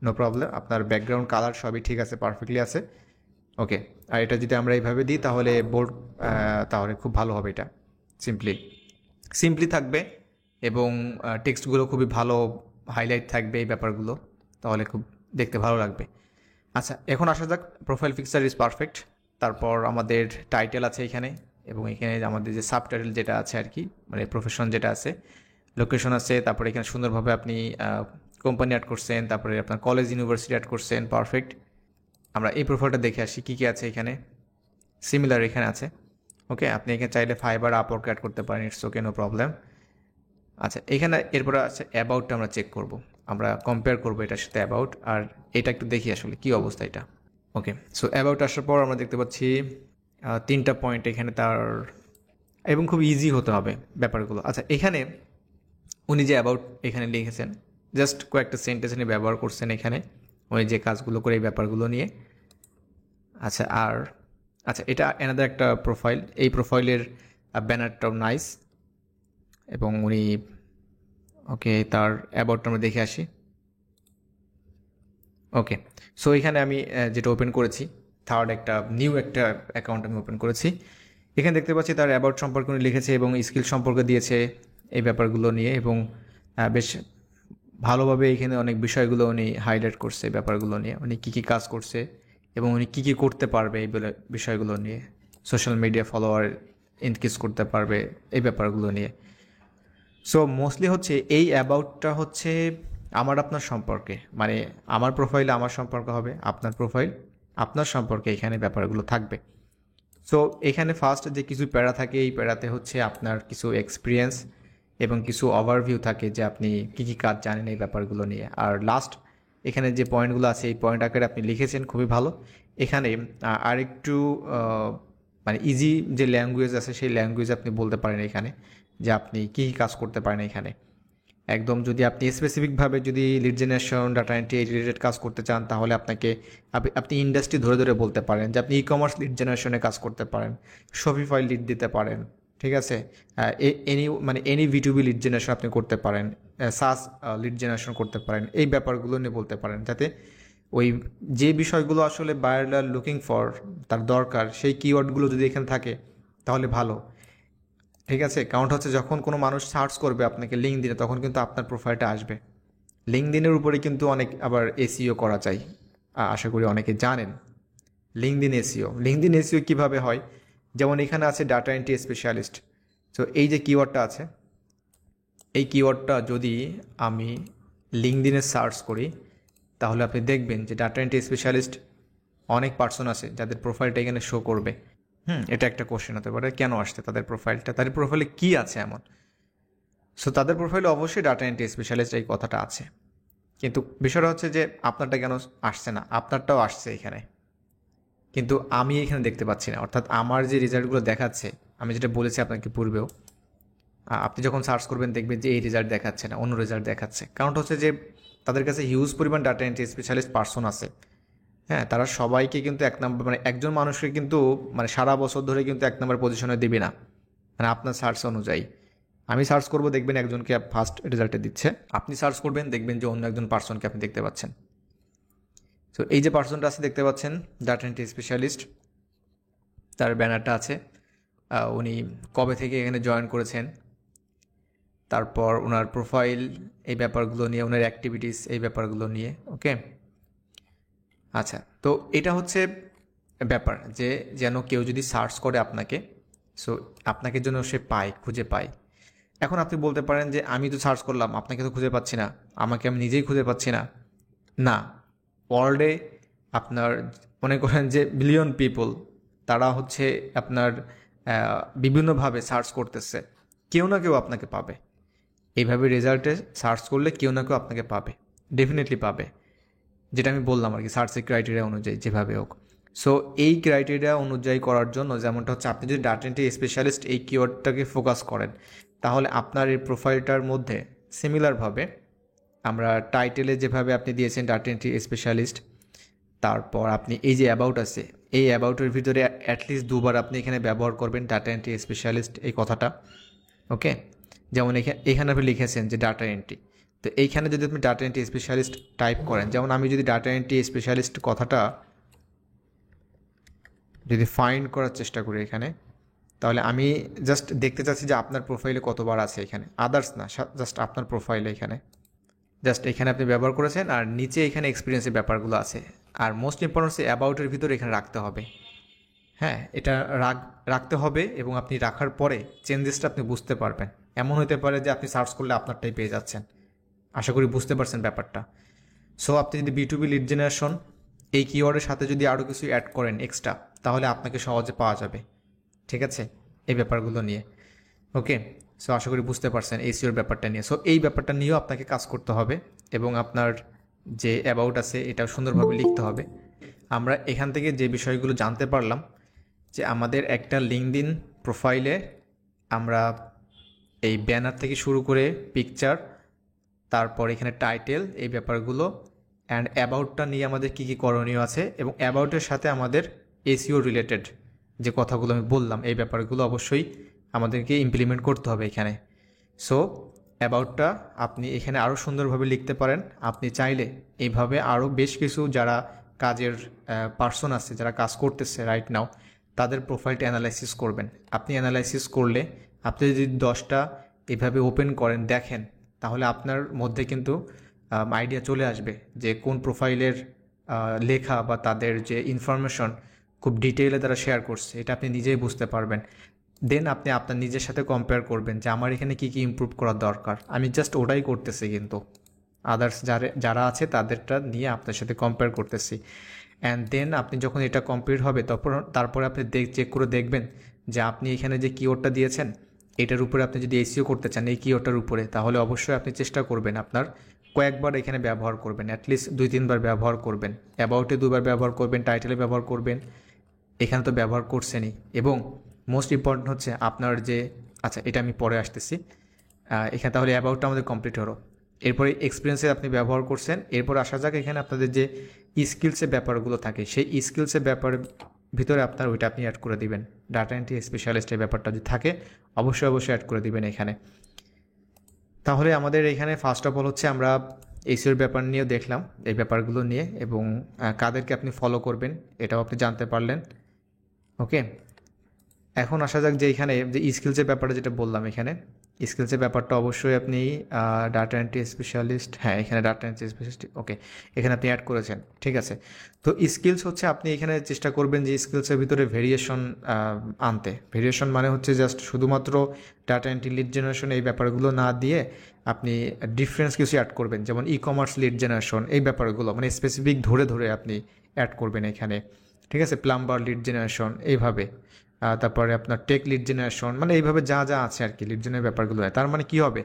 নো প্রবলেম। আপনার ব্যাকগ্রাউন্ড কালার সবই ঠিক আছে, পারফেক্টলি আছে, ওকে। আর এটা যদি আমরা এইভাবে দিই তাহলে বোর্ড, তাহলে খুব ভালো হবে, এটা সিম্পলি থাকবে এবং টেক্সটগুলো খুবই ভালো হাইলাইট থাকবে, এই ব্যাপারগুলো, তাহলে খুব দেখতে ভালো লাগবে। আচ্ছা, এখন আসা যাক, প্রোফাইল পিকচার ইজ পারফেক্ট। তারপর আমাদের টাইটেল আছে এখানে, এবং এখানে আমাদের যে সাব টাইটেল যেটা আছে আর কি, মানে প্রফেশন যেটা আছে, লোকেশন আছে, তারপরে এখানে সুন্দরভাবে আপনি কোম্পানি অ্যাড করছেন, তারপরে আপনার কলেজ ইউনিভার্সিটি অ্যাড করছেন, পারফেক্ট। আমরা এই প্রোফাইলটা দেখে আসি কী কী আছে এখানে। সিমিলার এখানে আছে, ওকে। আপনি এখানে চাইলে ফাইবার আপওয়ার্ক অ্যাড করতে পারেন, ইটস ওকে, নো প্রবলেম। আচ্ছা, এখানে এরপরে আছে অ্যাবাউটটা আমরা চেক করব, আমরা কম্পেয়ার করবো এটার সাথে অ্যাবাউট, আর এটা একটু দেখি আসলে কী অবস্থা এটা, ওকে। সো অ্যাবাউট আসার পর আমরা দেখতে পাচ্ছি 3টা পয়েন্ট এখানে তার, এবং খুব ইজি হতে হবে ব্যাপারগুলো। আচ্ছা, এখানে উনি যে অ্যাবাউট এখানে লিখেছেন, জাস্ট কয়েকটা সেন্টেন্স নিয়ে ব্যবহার করছেন এখানে, উনি যে কাজগুলো করে এই ব্যাপারগুলো নিয়ে। আচ্ছা, আর আচ্ছা, এটা এনাদের একটা প্রোফাইল, এই প্রোফাইলের ব্যানারটাও নাইস, এবং উনি, ওকে, তার অ্যাবাউটটা আমরা দেখে আসি, ওকে। সো এখানে আমি যেটা ওপেন করেছি, থার্ড একটা নিউ একটা অ্যাকাউন্ট আমি ওপেন করেছি। এখানে দেখতে পাচ্ছি তার অ্যাবাউট সম্পর্কে উনি লিখেছে এবং স্কিল সম্পর্কে দিয়েছে এই ব্যাপারগুলো নিয়ে, এবং বেশ ভালোভাবে এখানে অনেক বিষয়গুলো উনি হাইলাইট করছে ব্যাপারগুলো নিয়ে, উনি কী কী কাজ করছে এবং উনি কী কী করতে পারবে এই বিষয়গুলো নিয়ে, সোশ্যাল মিডিয়া ফলোয়ার ইনক্রিজ করতে পারবে এই ব্যাপারগুলো নিয়ে। সো মোস্টলি হচ্ছে এই অ্যাবাউটটা হচ্ছে আমার আপনার সম্পর্কে, মানে আমার প্রোফাইলে আমার সম্পর্ক হবে, আপনার প্রোফাইল আপনার সম্পর্কে এখানে ব্যাপারগুলো থাকবে। সো এখানে ফার্স্ট যে কিছু প্যারা থাকে, এই প্যারাতে হচ্ছে আপনার কিছু এক্সপিরিয়েন্স এবং কিছু ওভারভিউ থাকে যে আপনি কী কী কাজ জানেন এই ব্যাপারগুলো নিয়ে। আর লাস্ট এখানে যে পয়েন্টগুলো আছে এই পয়েন্ট আকারে আপনি লিখেছেন, খুবই ভালো। এখানে আরেকটু মানে ইজি যে ল্যাঙ্গুয়েজ আছে সেই ল্যাঙ্গুয়েজ আপনি বলতে পারেন এখানে, যে আপনি কী কী কাজ করতে পারেন এখানে। একদম যদি আপনি স্পেসিফিকভাবে যদি লিড জেনারেশন, ডাটা এন্ট্রি এই রিলেটেড কাজ করতে চান, তাহলে আপনি ইন্ডাস্ট্রি ধরে ধরে বলতে পারেন যে আপনি ই কমার্স লিড জেনারেশনে কাজ করতে পারেন, শপিফাই লিড দিতে পারেন, ঠিক আছে, এনি V2B লিড জেনারেশন আপনি করতে পারেন, সাস লিড জেনারেশন করতে পারেন, এই ব্যাপারগুলো নিয়ে বলতে পারেন, যাতে ওই যে বিষয়গুলো আসলে বায়াররা লুকিং ফর, তার দরকার, সেই কিওয়ার্ডগুলো যদি এখানে থাকে তাহলে ভালো, ঠিক আছে। কারণ হচ্ছে যখন কোনো মানুষ সার্চ করবে আপনাকে লিঙ্কডইনে, তখন কিন্তু আপনার প্রোফাইলটা আসবে। লিঙ্কডইনের উপরে কিন্তু অনেক আবার এসইও করা যায়, আশা করি অনেকে জানেন লিঙ্কডইন এসইও কীভাবে হয়। যেমন এখানে আছে ডাটা এন্ট্রি স্পেশালিস্ট। তো এই যে কিওয়ার্ডটা আছে, এই কিওয়ার্ডটা যদি আমি লিঙ্কডইনে সার্চ করি, তাহলে আপনি দেখবেন যে ডাটা এন্ট্রি স্পেশালিস্ট অনেক পার্সন আছে যাদের প্রোফাইলটা এখানে শো করবে। এটা একটা কোশ্চেন হতে পারে, কেন আসছে তাদের প্রোফাইলটা, তাদের প্রোফাইলে কী আছে এমন। সো তাদের প্রোফাইলে অবশ্যই ডাটা এন্ট্রি স্পেশালিস্ট এই কথাটা আছে, কিন্তু বিষয়টা হচ্ছে যে আপনারটা কেন আসছে না। আপনারটাও আসছে এখানে, কিন্তু আমি এখানে দেখতে পাচ্ছি না। অর্থাৎ আমার যে রেজাল্টগুলো দেখাচ্ছে, আমি যেটা বলেছি আপনাকে পূর্বেও, আপনি যখন সার্চ করবেন দেখবেন যে এই রেজাল্ট দেখাচ্ছে না, অন্য রেজাল্ট দেখাচ্ছে। কারণটা হচ্ছে যে তাদের কাছে হিউজ পরিমাণ ডাটা এন্ট্রি স্পেশালিস্ট পার্সন আছে। হ্যাঁ, তারা সবাইকে কিন্তু এক নম্বর, মানে একজন মানুষকে কিন্তু মানে সারা বছর ধরে কিন্তু এক নম্বর পজিশনে দিবে না, মানে আপনার সার্চ অনুযায়ী। আমি সার্চ করব, দেখবেন একজনকে ফার্স্ট রেজাল্টে দিচ্ছে, আপনি সার্চ করবেন দেখবেন যে অন্য একজন পার্সনকে আপনি দেখতে পাচ্ছেন। তো এই যে পার্সনটা আছে দেখতে পাচ্ছেন, ডাটা এন্ট্রি স্পেশালিস্ট, তার ব্যানারটা আছে, উনি কবে থেকে এখানে জয়েন করেছেন, তারপর ওনার প্রোফাইল, এই ব্যাপারগুলো নিয়ে, ওনার অ্যাক্টিভিটিস, এই ব্যাপারগুলো নিয়ে। ওকে, আচ্ছা, তো এটা হচ্ছে ব্যাপার যে যেন কেউ যদি সার্চ করে আপনাকে, সো আপনাকে যেন সে পায়, খুঁজে পায়। এখন আপনি বলতে পারেন যে আমি তো সার্চ করলাম, আপনাকে তো খুঁজে পাচ্ছি না, আমাকে আমি নিজেই খুঁজে পাচ্ছি না। না, ওয়ার্ল্ডে আপনার মনে করেন যে বিলিয়ন পিপল, তারা হচ্ছে আপনার বিভিন্নভাবে সার্চ করতেছে, কেউ না কেউ আপনাকে পাবে। এইভাবে রেজাল্টে সার্চ করলে কেউ না কেউ আপনাকে পাবে, ডেফিনেটলি পাবে, যেটা আমি বললাম আর কি, সার্চের ক্রাইটেরিয়া অনুযায়ী যেভাবে হোক। সো এই ক্রাইটেরিয়া অনুযায়ী করার জন্য, যেমনটা হচ্ছে আপনি যদি ডাটা এন্ট্রি স্পেশালিস্ট এই কিওয়ার্ডটাকে ফোকাস করেন, তাহলে আপনার এই প্রোফাইলটার মধ্যে সিমিলারভাবে আমরা টাইটেলে যেভাবে আপনি দিয়েছেন ডাটা এন্ট্রি স্পেশালিস্ট, তারপর আপনি এই যে অ্যাবাউট আছে, এই অ্যাবাউটের ভিতরে অ্যাটলিস্ট দুবার আপনি এখানে ব্যবহার করবেন ডাটা এন্ট্রি স্পেশালিস্ট এই কথাটা। ওকে, যেমন এখানে আপনি লিখেছেন যে ডাটা এন্ট্রি, তো এইখানে যদি আপনি ডাটা এন্ট্রি স্পেশালিস্ট টাইপ করেন, যেমন আমি যদি ডাটা এন্ট্রি স্পেশালিস্ট কথাটা যদি ফাইন্ড করার চেষ্টা করি এখানে, তাহলে আমি জাস্ট দেখতে চাচ্ছি যে আপনার প্রোফাইলে কতবার আছে এখানে, আদার্স না, জাস্ট আপনার প্রোফাইলে এখানে, জাস্ট এখানে আপনি ব্যবহার করেছেন, আর নিচে এখানে এক্সপিরিয়েন্সের ব্যাপারগুলো আছে। আর মোস্ট ইম্পর্টেন্ট অ্যাবাউটের ভিতরে এখানে রাখতে হবে। হ্যাঁ, এটা রাখতে হবে, এবং আপনি রাখার পরে চেঞ্জেসটা আপনি বুঝতে পারবেন। এমন হতে পারে যে আপনি সার্চ করলে আপনারটাই পেয়ে যাচ্ছেন। আশা করি বুঝতে পারছেন ব্যাপারটা। সো আপনি যদি B2B লিড জেনারেশন এই কিওয়ার্ডের সাথে যদি আরও কিছু অ্যাড করেন এক্সট্রা, তাহলে আপনাকে সহজে পাওয়া যাবে, ঠিক আছে, এই ব্যাপারগুলো নিয়ে। ওকে, সো আশা করি বুঝতে পারছেন এসইওর ব্যাপারটা নিয়ে। সো এই ব্যাপারটা নিয়েও আপনাকে কাজ করতে হবে, এবং আপনার যে অ্যাবাউট আছে এটাও সুন্দরভাবে লিখতে হবে। আমরা এখান থেকে যে বিষয়গুলো জানতে পারলাম, যে আমাদের একটা লিঙ্কডইন প্রোফাইলে আমরা এই ব্যানার থেকে শুরু করে পিকচার, তারপর এখানে টাইটেল, এই ব্যাপারগুলো, অ্যান্ড অ্যাবাউটটা নিয়ে আমাদের কী কী করণীয় আছে, এবং অ্যাবাউটের সাথে আমাদের এসইও রিলেটেড যে কথাগুলো আমি বললাম, এই ব্যাপারগুলো অবশ্যই আমাদেরকে ইমপ্লিমেন্ট করতে হবে এখানে। সো অ্যাবাউটটা আপনি এখানে আরও সুন্দরভাবে লিখতে পারেন। আপনি চাইলে এইভাবে আরও বেশ কিছু যারা কাজের পার্সন আছে, যারা কাজ করতেছে রাইট নাও, তাদের প্রোফাইলটা অ্যানালাইসিস করবেন। আপনি অ্যানালাইসিস করলে আপনি যদি 10টা এভাবে ওপেন করেন দেখেন, তাহলে আপনার মধ্যে কিন্তু আইডিয়া চলে আসবে যে কোন প্রোফাইলের লেখা বা তাদের যে ইনফরমেশন খুব ডিটেইলে তারা শেয়ার করছে, এটা আপনি নিজেই বুঝতে পারবেন। দেন আপনি আপনার নিজের সাথে কম্পেয়ার করবেন যে আমার এখানে কী কী ইমপ্রুভ করার দরকার। আমি জাস্ট ওটাই করতেছি, কিন্তু আদার্স যারা আছে তাদেরটা নিয়ে আপনার সাথে কম্পেয়ার করতেছি। অ্যান্ড দেন আপনি যখন এটা কমপ্লিট হবে তারপরে আপনি চেক করে দেখবেন যে আপনি এখানে যে কিওয়ার্ডটা দিয়েছেন এটার উপরে আপনি যদি এসইও করতে চান এই কিওয়ার্ডটার উপরে, তাহলে অবশ্যই আপনি চেষ্টা করবেন আপনার কয়েকবার এখানে ব্যবহার করবেন, অ্যাটলিস্ট 2-3 বার ব্যবহার করবেন। অ্যাবাউটে 2বার ব্যবহার করবেন, টাইটেলে ব্যবহার করবেন, এখানে তো ব্যবহার করছেনই। এবং মোস্ট ইম্পর্টেন্ট হচ্ছে আপনার যে, আচ্ছা এটা আমি পরে আসতেছি, এখানে তাহলে অ্যাবাউটটা আমাদের কমপ্লিট হলো। এরপরে এক্সপিরিয়েন্সে আপনি ব্যবহার করছেন। এরপর আসা যাক এখানে আপনাদের যে স্কিলসের ব্যাপারগুলো থাকে, সেই স্কিলসের ব্যাপারের ভিতরে আপনার ওইটা আপনি অ্যাড করে দিবেন। ডাটা এন্ট্রি স্পেশালিস্টের ব্যাপারটা যদি থাকে অবশ্যই অ্যাড করে দিবেন এখানে। তাহলে আমাদের এখানে ফার্স্ট অফ অল হচ্ছে আমরা এসইওর ব্যাপার নিয়েও দেখলাম, এই ব্যাপারগুলো নিয়ে, এবং কাদেরকে আপনি ফলো করবেন এটাও আপনি জানতে পারলেন। ওকে, এখন আসা যাক যে এখানে যে স্কিলসের ব্যাপারটা যেটা বললাম, এখানে স্কিলসের ব্যাপারটা অবশ্যই আপনি ডাটা এন্ট্রি স্পেশালিস্ট, হ্যাঁ এখানে ডাটা এন্ট্রি স্পেশালিস্ট, ওকে এখানে আপনি অ্যাড করেছেন, ঠিক আছে। তো স্কিলস হচ্ছে আপনি এখানে চেষ্টা করবেন যে স্কিলসের ভিতরে ভেরিয়েশন আনতে। ভেরিয়েশন মানে হচ্ছে জাস্ট শুধুমাত্র ডাটা এন্ট্রি লিড জেনারেশন এই ব্যাপারগুলো না দিয়ে আপনি ডিফারেন্স কিছু অ্যাড করবেন, যেমন ই কমার্স লিড জেনারেশন এই ব্যাপারগুলো মানে স্পেসিফিক ধরে ধরে আপনি অ্যাড করবেন এখানে, ঠিক আছে। প্লাম্বার লিড জেনারেশন এইভাবে, তারপরে আপনার টেক লিড জেনারেশন, মানে এইভাবে যা যা আছে আর কি লিড জেনারের ব্যাপারগুলো। তার মানে কী হবে,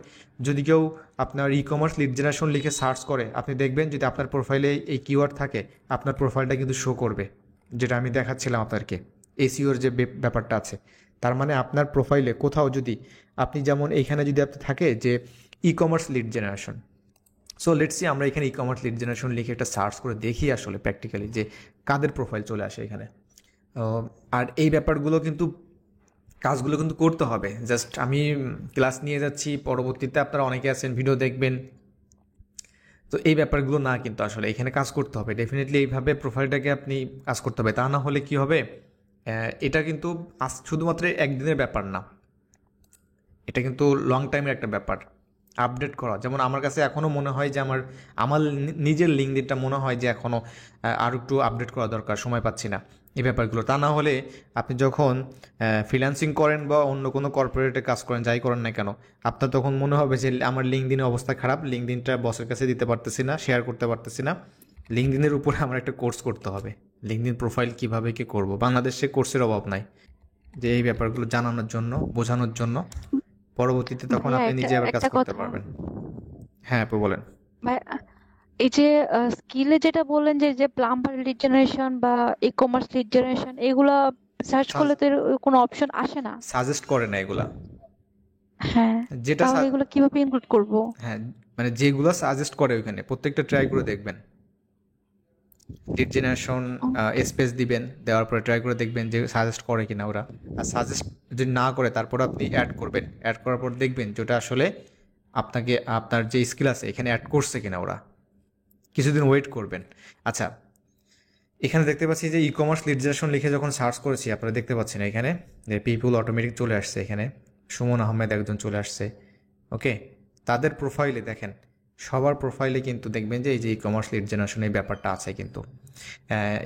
যদি কেউ আপনার ই কমার্স লিড জেনারেশন লিখে সার্চ করে, আপনি দেখবেন যদি আপনার প্রোফাইলে এই কিওয়ার্ড থাকে আপনার প্রোফাইলটা কিন্তু শো করবে, যেটা আমি দেখাচ্ছিলাম আপনাদেরকে এসইওর যে ব্যাপারটা আছে। তার মানে আপনার প্রোফাইলে কোথাও যদি আপনি, যেমন এইখানে যদি আপনি থাকে যে e commerce lead generation, so let's see আমরা এখানে ই কমার্স লিড জেনারেশন লিখে একটা সার্চ করে দেখি আসলে প্র্যাকটিক্যালি যে কাদের প্রোফাইল চলে আসে এখানে। আর এই ব্যাপারগুলো কিন্তু কাজগুলো কিন্তু করতে হবে। জাস্ট আমি ক্লাস নিয়ে যাচ্ছি, পরবর্তীতে আপনারা অনেকে আছেন ভিডিও দেখবেন, তো এই ব্যাপারগুলো না, কিন্তু আসলে এখানে কাজ করতে হবে ডেফিনেটলি। এইভাবে প্রোফাইলটাকে আপনি কাজ করতে হবে, তা না হলে কি হবে, এটা কিন্তু শুধুমাত্র একদিনের ব্যাপার না, এটা কিন্তু লং টাইমের একটা ব্যাপার। আপডেট করা, যেমন আমার কাছে এখনও মনে হয় যে আমার নিজের লিঙ্কডিনটা মনে হয় যে এখনও আরও একটু আপডেট করা দরকার, সময় পাচ্ছি না এই ব্যাপারগুলো। তা না হলে আপনি যখন ফ্রিল্যান্সিং করেন বা অন্য কোনো কর্পোরেটে কাজ করেন, যাই করেন না কেন, আপনার তখন মনে হবে যে আমার লিঙ্কডিনের অবস্থা খারাপ, লিঙ্কডিনটা বসের কাছে দিতে পারতেছি না, শেয়ার করতে পারতেছি না। লিঙ্কডিনের উপরে আমার একটা কোর্স করতে হবে, লিঙ্কডিন প্রোফাইল কীভাবে কি করব। বাংলাদেশে কোর্সের অভাব নাই যে এই ব্যাপারগুলো জানানোর জন্য, বোঝানোর জন্য। পরবর্তীতে তখন আপনি নিজে আবার কাজ করতে পারবেন। হ্যাঁ আপু বলেন। এই যে স্কিলে যেটা বললেন যে যে প্লাম্বার লিড জেনারেশন বা ই কমার্স লিড জেনারেশন, এগুলা সার্চ করলে তো কোনো অপশন আসে না। সাজেস্ট করে না এগুলা, হ্যাঁ, যেটা তাহলে এগুলো কিভাবে ইনক্লুড করব? হ্যাঁ মানে যেগুলো সাজেস্ট করে ওখানে প্রত্যেকটা ট্রাই করে দেখবেন। লিড জেনারেশন স্পেস দিবেন, দেওয়ার পরে ট্রাই করে দেখবেন যে সাজেস্ট করে কিনা ওরা। আর সাজেস্ট যদি না করে তারপর আপনি অ্যাড করবেন, অ্যাড করার পর দেখবেন যেটা আসলে আপনাকে আপনার যে স্কিল আছে এখানে অ্যাড করছে কিনা ওরা। কিছুদিন ওয়েট করবেন। আচ্ছা, এখানে দেখতে পাচ্ছি যে ই কমার্স লিড জেনারেশন লিখে যখন সার্চ করেছি আপনারা দেখতে পাচ্ছেন এখানে যে পিপুল অটোমেটিক চলে আসছে, এখানে সুমন আহমেদ একজন চলে আসছে। ওকে, তাদের প্রোফাইলে দেখেন, সবার প্রোফাইলে কিন্তু দেখবেন যে এই যে ই কমার্স লিড জেনারেশন এই ব্যাপারটা আছে। কিন্তু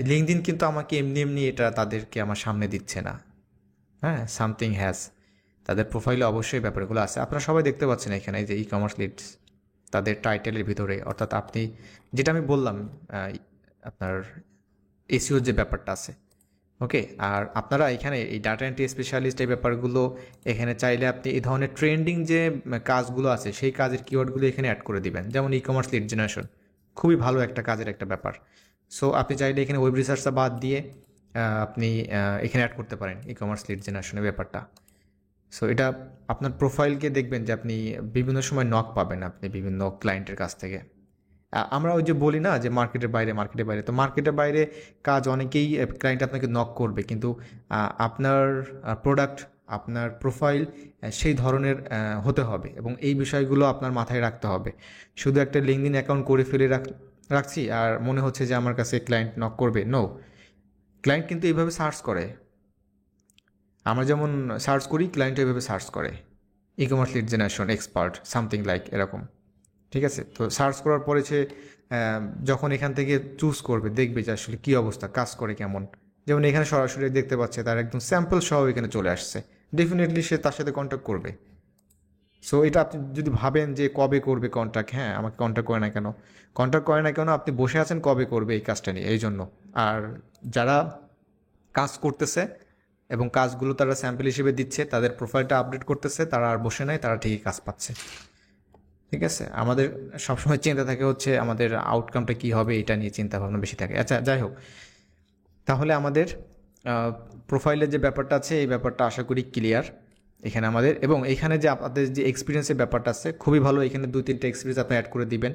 লিঙ্কডইন কিন্তু আমাকে এমনি এমনি এটা তাদেরকে আমার সামনে দিচ্ছে না। হ্যাঁ, সামথিং হ্যাজ, তাদের প্রোফাইলে অবশ্যই ব্যাপারগুলো আছে। আপনারা সবাই দেখতে পাচ্ছেন এখানে যে ই কমার্স লিডস তাদের টাইটেলের ভিতরে, অর্থাৎ আপনি যেটা আমি বললাম আপনার এসইওর যে ব্যাপারটা আছে। ওকে, আর আপনারা এখানে এই ডাটা এন্ট্রি স্পেশালিস্ট এই ব্যাপারগুলো এখানে চাইলে আপনি এই ধরনের ট্রেন্ডিং যে কাজগুলো আছে সেই কাজের কিওয়ার্ডগুলো এখানে অ্যাড করে দিবেন। যেমন ই কমার্স লিড জেনারেশন খুবই ভালো একটা কাজের একটা ব্যাপার। সো আপনি চাইলে এখানে ওয়েব রিসার্চটা বাদ দিয়ে আপনি এখানে অ্যাড করতে পারেন ই কমার্স লিড জেনারেশনের ব্যাপারটা। সো এটা আপনার প্রোফাইলকে দেখবেন যে আপনি বিভিন্ন সময় নক পাবেন আপনি বিভিন্ন ক্লায়েন্টের কাছ থেকে। আমরা ওই যে বলি না যে মার্কেটের বাইরে, তো মার্কেটের বাইরে কাজ অনেকেই ক্লায়েন্ট আপনাকে নক করবে, কিন্তু আপনার প্রোডাক্ট, আপনার প্রোফাইল সেই ধরনের হতে হবে এবং এই বিষয়গুলো আপনার মাথায় রাখতে হবে। শুধু একটা লিঙ্কডইন অ্যাকাউন্ট করে ফেলে রাখছি আর মনে হচ্ছে যে আমার কাছে ক্লায়েন্ট নক করবে। নো, ক্লায়েন্ট কিন্তু এইভাবে সার্চ করে, আমরা যেমন সার্চ করি ক্লায়েন্ট এইভাবে সার্চ করে, e commerce lead generation expert something like এরকম। ঠিক আছে, তো সার্চ করার পরে সে যখন এখান থেকে চুজ করবে দেখবে যে আসলে কী অবস্থা, কাজ করে কেমন। যেমন এখানে সরাসরি দেখতে পাচ্ছে তার একদম স্যাম্পল সহ এখানে চলে আসছে, ডেফিনেটলি সে তার সাথে কন্ট্যাক্ট করবে। সো এটা আপনি যদি ভাবেন যে কবে করবে কন্ট্যাক্ট, হ্যাঁ আমাকে কন্ট্যাক্ট করে না কেন, কন্ট্যাক্ট করে না কেন, আপনি বসে আছেন কবে করবে এই কাজটা নিয়ে, এই জন্য। আর যারা কাজ করতেছে এবং কাজগুলো তারা স্যাম্পল হিসেবে দিচ্ছে, তাদের প্রোফাইলটা আপডেট করতেছে, তারা আর বসে নাই, তারা ঠিকই কাজ পাচ্ছে। ঠিক আছে, আমাদের সবসময় চিন্তা থাকে হচ্ছে আমাদের আউটকামটা কী হবে, এটা নিয়ে চিন্তা ভাবনা বেশি থাকে। আচ্ছা যাই হোক, তাহলে আমাদের প্রোফাইলের যে ব্যাপারটা আছে এই ব্যাপারটা আশা করি ক্লিয়ার এখানে আমাদের। এবং এখানে যে আপনাদের যে এক্সপিরিয়েন্সের ব্যাপারটা আছে খুবই ভালো, এখানে 2-3টা এক্সপিরিয়েন্স আপনি অ্যাড করে দিবেন।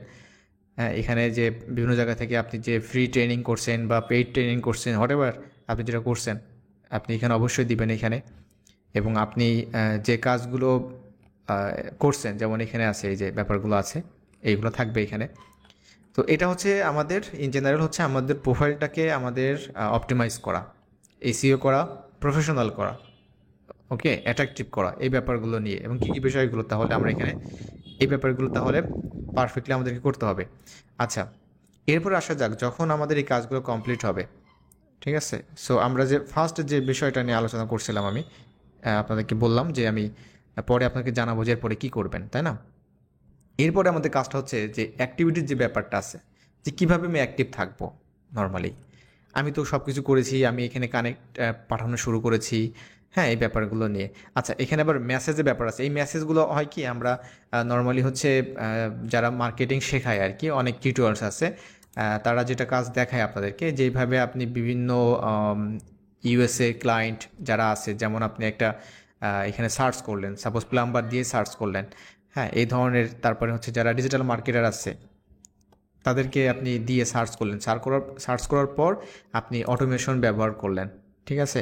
হ্যাঁ, এখানে যে বিভিন্ন জায়গা থেকে আপনি যে ফ্রি ট্রেনিং করছেন বা পেইড ট্রেনিং করছেন, হোয়াটএভার আপনি যেটা করছেন আপনি এখানে অবশ্যই দিবেন এখানে। এবং আপনি যে কাজগুলো করছেন, যেমন এখানে আছে এই যে ব্যাপারগুলো আছে, এইগুলো থাকবে এখানে। তো এটা হচ্ছে আমাদের ইন জেনারেল হচ্ছে আমাদের প্রোফাইলটাকে আমাদের অপটিমাইজ করা, এসইও করা, প্রফেশনাল করা, ওকে, অ্যাট্রাকটিভ করা, এই ব্যাপারগুলো নিয়ে। এবং কী কী বিষয়গুলো তাহলে আমরা এখানে এই ব্যাপারগুলো তাহলে পারফেক্টলি আমাদেরকে করতে হবে। আচ্ছা, এরপর আসা যাক যখন আমাদের এই কাজগুলো কমপ্লিট হবে। ঠিক আছে, সো আমরা যে ফার্স্ট যে বিষয়টা নিয়ে আলোচনা করছিলাম, আমি আপনাদেরকে বললাম যে আমি পরে আপনাকে জানাবো যে এরপরে কী করবেন, তাই না? এরপরে আমাদের কাজটা হচ্ছে যে অ্যাক্টিভিটির যে ব্যাপারটা আছে, যে কীভাবে আমি অ্যাক্টিভ থাকবো। নর্মালি আমি তো সব কিছু করেছি, আমি এখানে কানেক্ট পাঠানো শুরু করেছি, হ্যাঁ এই ব্যাপারগুলো নিয়ে। আচ্ছা, এখানে আবার মেসেজের ব্যাপার আছে। এই মেসেজগুলো হয় কি, আমরা নর্মালি হচ্ছে যারা মার্কেটিং শেখায় আর কি, অনেক টিউটোরিয়ালস আছে, তারা যেটা কাজ দেখায় আপনাদেরকে, যেভাবে আপনি বিভিন্ন ইউএসএ ক্লায়েন্ট যারা আছে, যেমন আপনি একটা এখানে সার্চ করলেন, সাপোজ প্লাম্বার দিয়ে সার্চ করলেন, হ্যাঁ এই ধরনের। তারপরে হচ্ছে যারা ডিজিটাল মার্কেটার আছে তাদেরকে আপনি দিয়ে সার্চ করার পর আপনি অটোমেশন ব্যবহার করলেন। ঠিক আছে,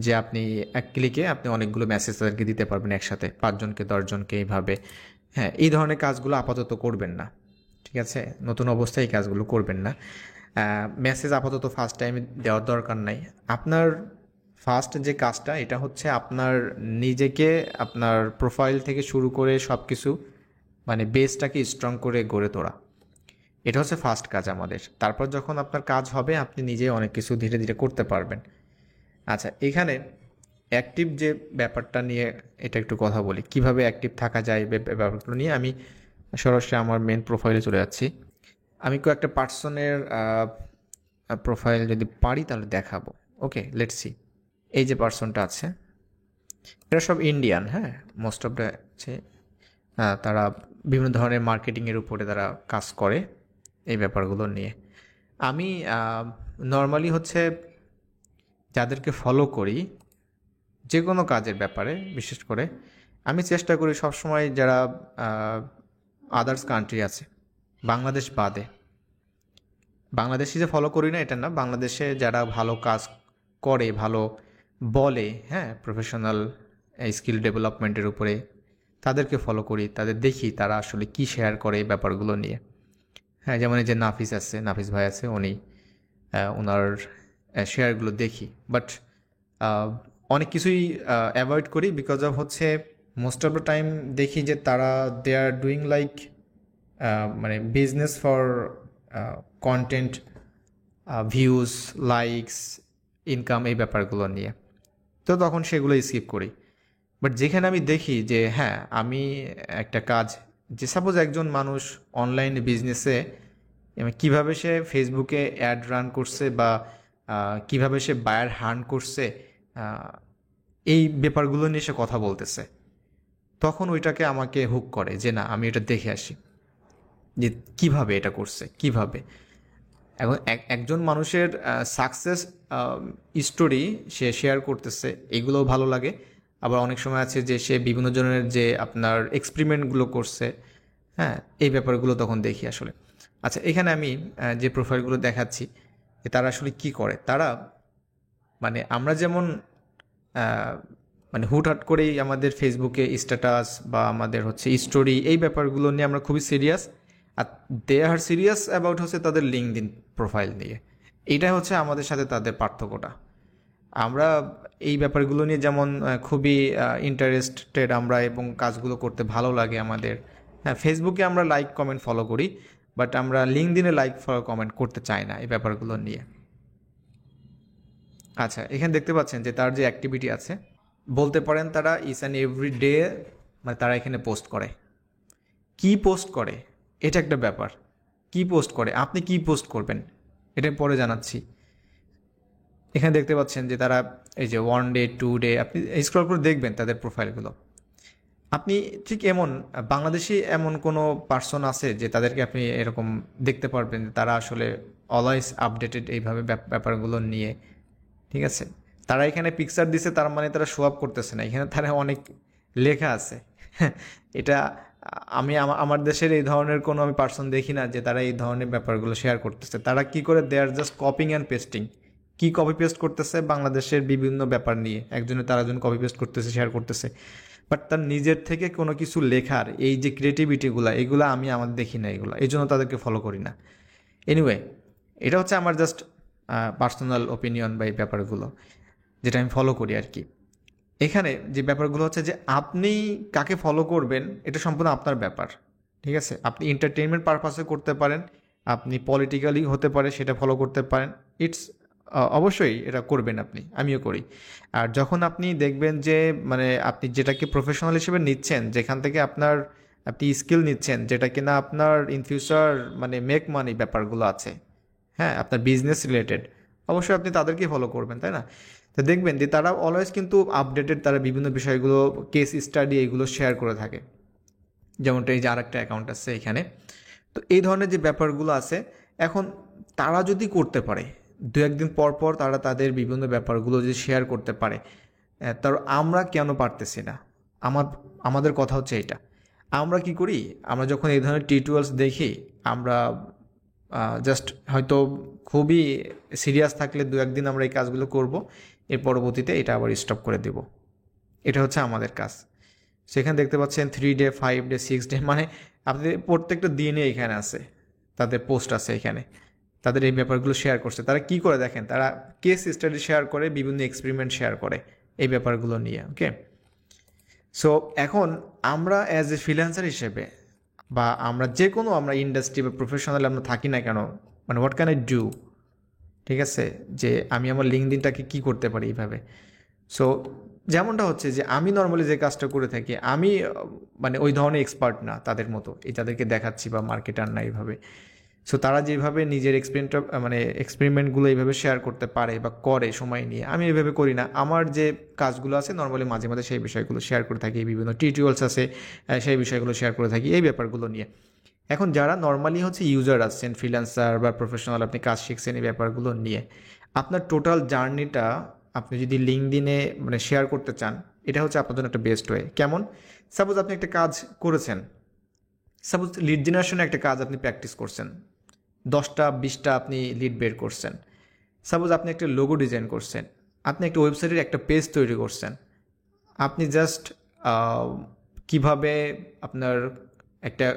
যে আপনি এক ক্লিকে আপনি অনেকগুলো মেসেজ তাদেরকে দিতে পারবেন একসাথে, 5জনকে 10জনকে এইভাবে। হ্যাঁ, এই ধরনের কাজগুলো আপাতত করবেন না। ঠিক আছে, নতুন অবস্থায় এই কাজগুলো করবেন না। মেসেজ আপাতত ফার্স্ট টাইমে দেওয়ার দরকার নাই। আপনার ফার্স্ট যে কাজটা এটা হচ্ছে আপনার নিজেকে, আপনার প্রোফাইল থেকে শুরু করে সব কিছু মানে বেসটাকে স্ট্রং করে গড়ে তোলা, এটা হচ্ছে ফার্স্ট কাজ আমাদের। তারপর যখন আপনার কাজ হবে আপনি নিজে অনেক কিছু ধীরে ধীরে করতে পারবেন। আচ্ছা, এখানে অ্যাক্টিভ যে ব্যাপারটা নিয়ে এটা একটু কথা বলি, কিভাবে অ্যাক্টিভ থাকা যায় ব্যাপারগুলো নিয়ে। আমি সরাসরি আমার মেন প্রোফাইলে চলে যাচ্ছি। আমি কয়েকটা পার্সনের প্রোফাইল যদি পারি তাহলে দেখাবো। ওকে, লেটস সি। এই যে পার্সনটা আছে এরা সব ইন্ডিয়ান, হ্যাঁ মোস্ট অফ দ্য আছে। তারা বিভিন্ন ধরনের মার্কেটিংয়ের উপরে তারা কাজ করে এই ব্যাপারগুলো নিয়ে। আমি নর্মালি হচ্ছে যাদেরকে ফলো করি যে কোনো কাজের ব্যাপারে, বিশেষ করে আমি চেষ্টা করি সবসময় যারা আদার্স কান্ট্রি আছে, বাংলাদেশ বাদে, বাংলাদেশি যে ফলো করি না এটা না, বাংলাদেশে যারা ভালো কাজ করে, ভালো বলে, হ্যাঁ প্রফেশনাল স্কিল ডেভেলপমেন্টের উপরে, তাদেরকে ফলো করি, তাদের দেখি তারা আসলে কি শেয়ার করে এই ব্যাপারগুলো নিয়ে। হ্যাঁ, যেমন এই যে নাফিস ভাই আছে, উনি ওনার শেয়ারগুলো দেখি, বাট অনেক কিছুই অ্যাভয়েড করি বিকজ অফ হচ্ছে মোস্ট অফ দ্য টাইম দেখি যে তারা দে আর ডুইং লাইক মানে business for content, views, likes, income, এই ব্যাপারগুলো নিয়ে। তো তখন সেগুলো স্কিপ করি। বাট যেখানে আমি দেখি যে হ্যাঁ আমি একটা কাজ, যে সাপোজ একজন মানুষ অনলাইন বিজনেসে কীভাবে সে ফেসবুকে অ্যাড রান করছে বা কীভাবে সে বায়ার হার্ন করছে, এই ব্যাপারগুলো নিয়ে সে কথা বলতেছে, তখন ওইটাকে আমাকে হুক করে যে না আমি এটা দেখে আসি যে কিভাবে এটা করছে, কিভাবে। এখন একজন মানুষের সাকসেস স্টোরি সে শেয়ার করতেছে, এগুলোও ভালো লাগে। আবার অনেক সময় আছে যে সে বিভিন্ন ধরনের যে আপনার এক্সপেরিমেন্টগুলো করছে, হ্যাঁ এই ব্যাপারগুলো তখন দেখি আসলে। আচ্ছা, এখানে আমি যে প্রোফাইলগুলো দেখাচ্ছি যে তারা আসলে কি করে। তারা মানে আমরা যেমন মানে হুটহাট করেই আমাদের ফেসবুকে স্ট্যাটাস বা আমাদের হচ্ছে স্টোরি, এই ব্যাপারগুলো নিয়ে আমরা খুবই সিরিয়াস। আর দে আর সিরিয়াস অ্যাবাউট হচ্ছে তাদের লিঙ্কডইন প্রোফাইল নিয়ে। এইটাই হচ্ছে আমাদের সাথে তাদের পার্থক্যটা। আমরা এই ব্যাপারগুলো নিয়ে যেমন খুবই ইন্টারেস্টেড আমরা, এবং কাজগুলো করতে ভালো লাগে আমাদের। হ্যাঁ, ফেসবুকে আমরা লাইক কমেন্ট ফলো করি, বাট আমরা লিঙ্কডইনে লাইক ফলো কমেন্ট করতে চাই না এই ব্যাপারগুলো নিয়ে। আচ্ছা, এখানে দেখতে পাচ্ছেন যে তার যে অ্যাক্টিভিটি আছে, বলতে পারেন তারা ইচ অ্যান্ড এভরি ডে মানে তারা এখানে পোস্ট করে। কি পোস্ট করে এটা একটা ব্যাপার। কি পোস্ট করে, আপনি কি পোস্ট করবেন এটা পরে জানাচ্ছি। এখানে দেখতে পাচ্ছেন যে তারা এই যে 1 ডে 2 ডে, আপনি স্ক্রল করে দেখবেন তাদের প্রোফাইলগুলো। আপনি ঠিক এমন বাংলাদেশি এমন কোনো পার্সন আছে যে তাদেরকে আপনি এরকম দেখতে পারবেন তারা আসলে অলওয়েজ আপডেটেড এইভাবে ব্যাপারগুলো নিয়ে, ঠিক আছে? তারা এখানে পিকচার দিছে, তার মানে তারা শো আপ করতেছে না, এখানে তারা অনেক লেখা আছে। এটা আমি আমার দেশের এই ধরনের কোনো আমি পার্সন দেখি না যে তারা এই ধরনের ব্যাপারগুলো শেয়ার করতেছে। তারা কি করে, দে আর জাস্ট কপিং অ্যান্ড পেস্টিং। কি কপি পেস্ট করতেছে বাংলাদেশের বিভিন্ন ব্যাপার নিয়ে, একজনের তার একজন কপি পেস্ট করতেছে, শেয়ার করতেছে, বাট তার নিজের থেকে কোনো কিছু লেখার এই যে ক্রিয়েটিভিটিগুলো, এগুলো আমি আমাদের দেখি না, এগুলো এই জন্য তাদেরকে ফলো করি না। এনিওয়ে, এটা হচ্ছে আমার জাস্ট পার্সোনাল ওপিনিয়ন বা এই ব্যাপারগুলো যেটা আমি ফলো করি আর কি। এখানে যে ব্যাপারগুলো হচ্ছে যে আপনি কাকে ফলো করবেন এটা সম্পূর্ণ আপনার ব্যাপার, ঠিক আছে? আপনি এন্টারটেইনমেন্ট পারপাসে করতে পারেন, আপনি পলিটিক্যালি হতে পারে সেটা ফলো করতে পারেন, ইটস অবশ্যই এটা করবেন আপনি, আমিও করি। আর যখন আপনি দেখবেন যে মানে আপনি যেটাকে প্রফেশনাল হিসেবে নিচ্ছেন, যেখান থেকে আপনি স্কিল নিচ্ছেন, যেটা কিনা আপনার ইন ফিউচার মানে মেক মানি ব্যাপারগুলো আছে, হ্যাঁ, আপনার বিজনেস রিলেটেড, অবশ্যই আপনি তাদেরকেই ফলো করবেন, তাই না? তো দেখবেন যে তারা অলওয়েজ কিন্তু আপডেটেড, তারা বিভিন্ন বিষয়গুলো কেস স্টাডি এগুলো শেয়ার করে থাকে। যেমনটা এই যে আরেকটা অ্যাকাউন্ট আছে এখানে। তো এই ধরনের যে ব্যাপারগুলো আছে, এখন তারা যদি করতে পারে, দু একদিন পর পর তারা তাদের বিভিন্ন ব্যাপারগুলো যদি শেয়ার করতে পারে, তার আমরা কেন পারতেছি না? আমাদের কথা হচ্ছে এটা। আমরা কি করি, আমরা যখন এই ধরনের টিউটোরিয়ালস দেখি, আমরা জাস্ট হয়তো খুবই সিরিয়াস থাকলে দু একদিন আমরা এই কাজগুলো করব, এর পরবর্তীতে এটা আবার স্টপ করে দেব। এটা হচ্ছে আমাদের কাজ। সেখানে দেখতে পাচ্ছেন 3 ডে 5 ডে 6 ডে, মানে আপনাদের প্রত্যেকটা দিনে এখানে আছে, তাদের পোস্ট আছে এখানে, তাদের এই ব্যাপারগুলো শেয়ার করছে। তারা কি করে দেখেন, তারা কেস স্টাডি শেয়ার করে, বিভিন্ন এক্সপেরিমেন্ট শেয়ার করে এই ব্যাপারগুলো নিয়ে। ওকে, সো এখন আমরা অ্যাজ এ ফ্রিল্যান্সার হিসেবে বা আমরা যে কোনো আমরা ইন্ডাস্ট্রি বা প্রফেশনাল আমরা থাকি না কেন, মানে হোয়াট ক্যান আই ডু, ঠিক আছে, যে আমি আমার লিঙ্কডইনটাকে কী করতে পারি এইভাবে। সো যেমনটা হচ্ছে যে আমি নর্মালি যে কাজটা করে থাকি, আমি মানে ওই ধরনের এক্সপার্ট না তাদের মতো, এই তাদেরকে দেখাচ্ছি বা মার্কেটার না এইভাবে। সো তারা যেভাবে নিজের এক্সপেরিমেন্টগুলো এইভাবে শেয়ার করতে পারে বা করে সময় নিয়ে, আমি এইভাবে করি না। আমার যে কাজগুলো আছে নর্মালি মাঝে মাঝে সেই বিষয়গুলো শেয়ার করে থাকি, বিভিন্ন টিউটোরিয়ালস আছে সেই বিষয়গুলো শেয়ার করে থাকি এই ব্যাপারগুলো নিয়ে। এখন যারা নর্মালি হচ্ছে ইউজার আছেন, ফ্রিল্যান্সার বা প্রফেশনাল, আপনি কাজ শিখছেন এই ব্যাপারগুলো নিয়ে, আপনার টোটাল জার্নিটা আপনি যদি লিঙ্কডইনে মানে শেয়ার করতে চান, এটা হচ্ছে আপনার জন্য একটা বেস্ট ওয়ে। কেমন? সাপোজ আপনি একটা কাজ করেছেন, সাপোজ লিড জেনারেশনে একটা কাজ আপনি প্র্যাকটিস করছেন, 10টা 20টা আপনি লিড বের করছেন। সাপোজ আপনি একটা লোগো ডিজাইন করছেন, আপনি একটা ওয়েবসাইটের একটা পেজ তৈরি করছেন, আপনি জাস্ট কিভাবে আপনার একটা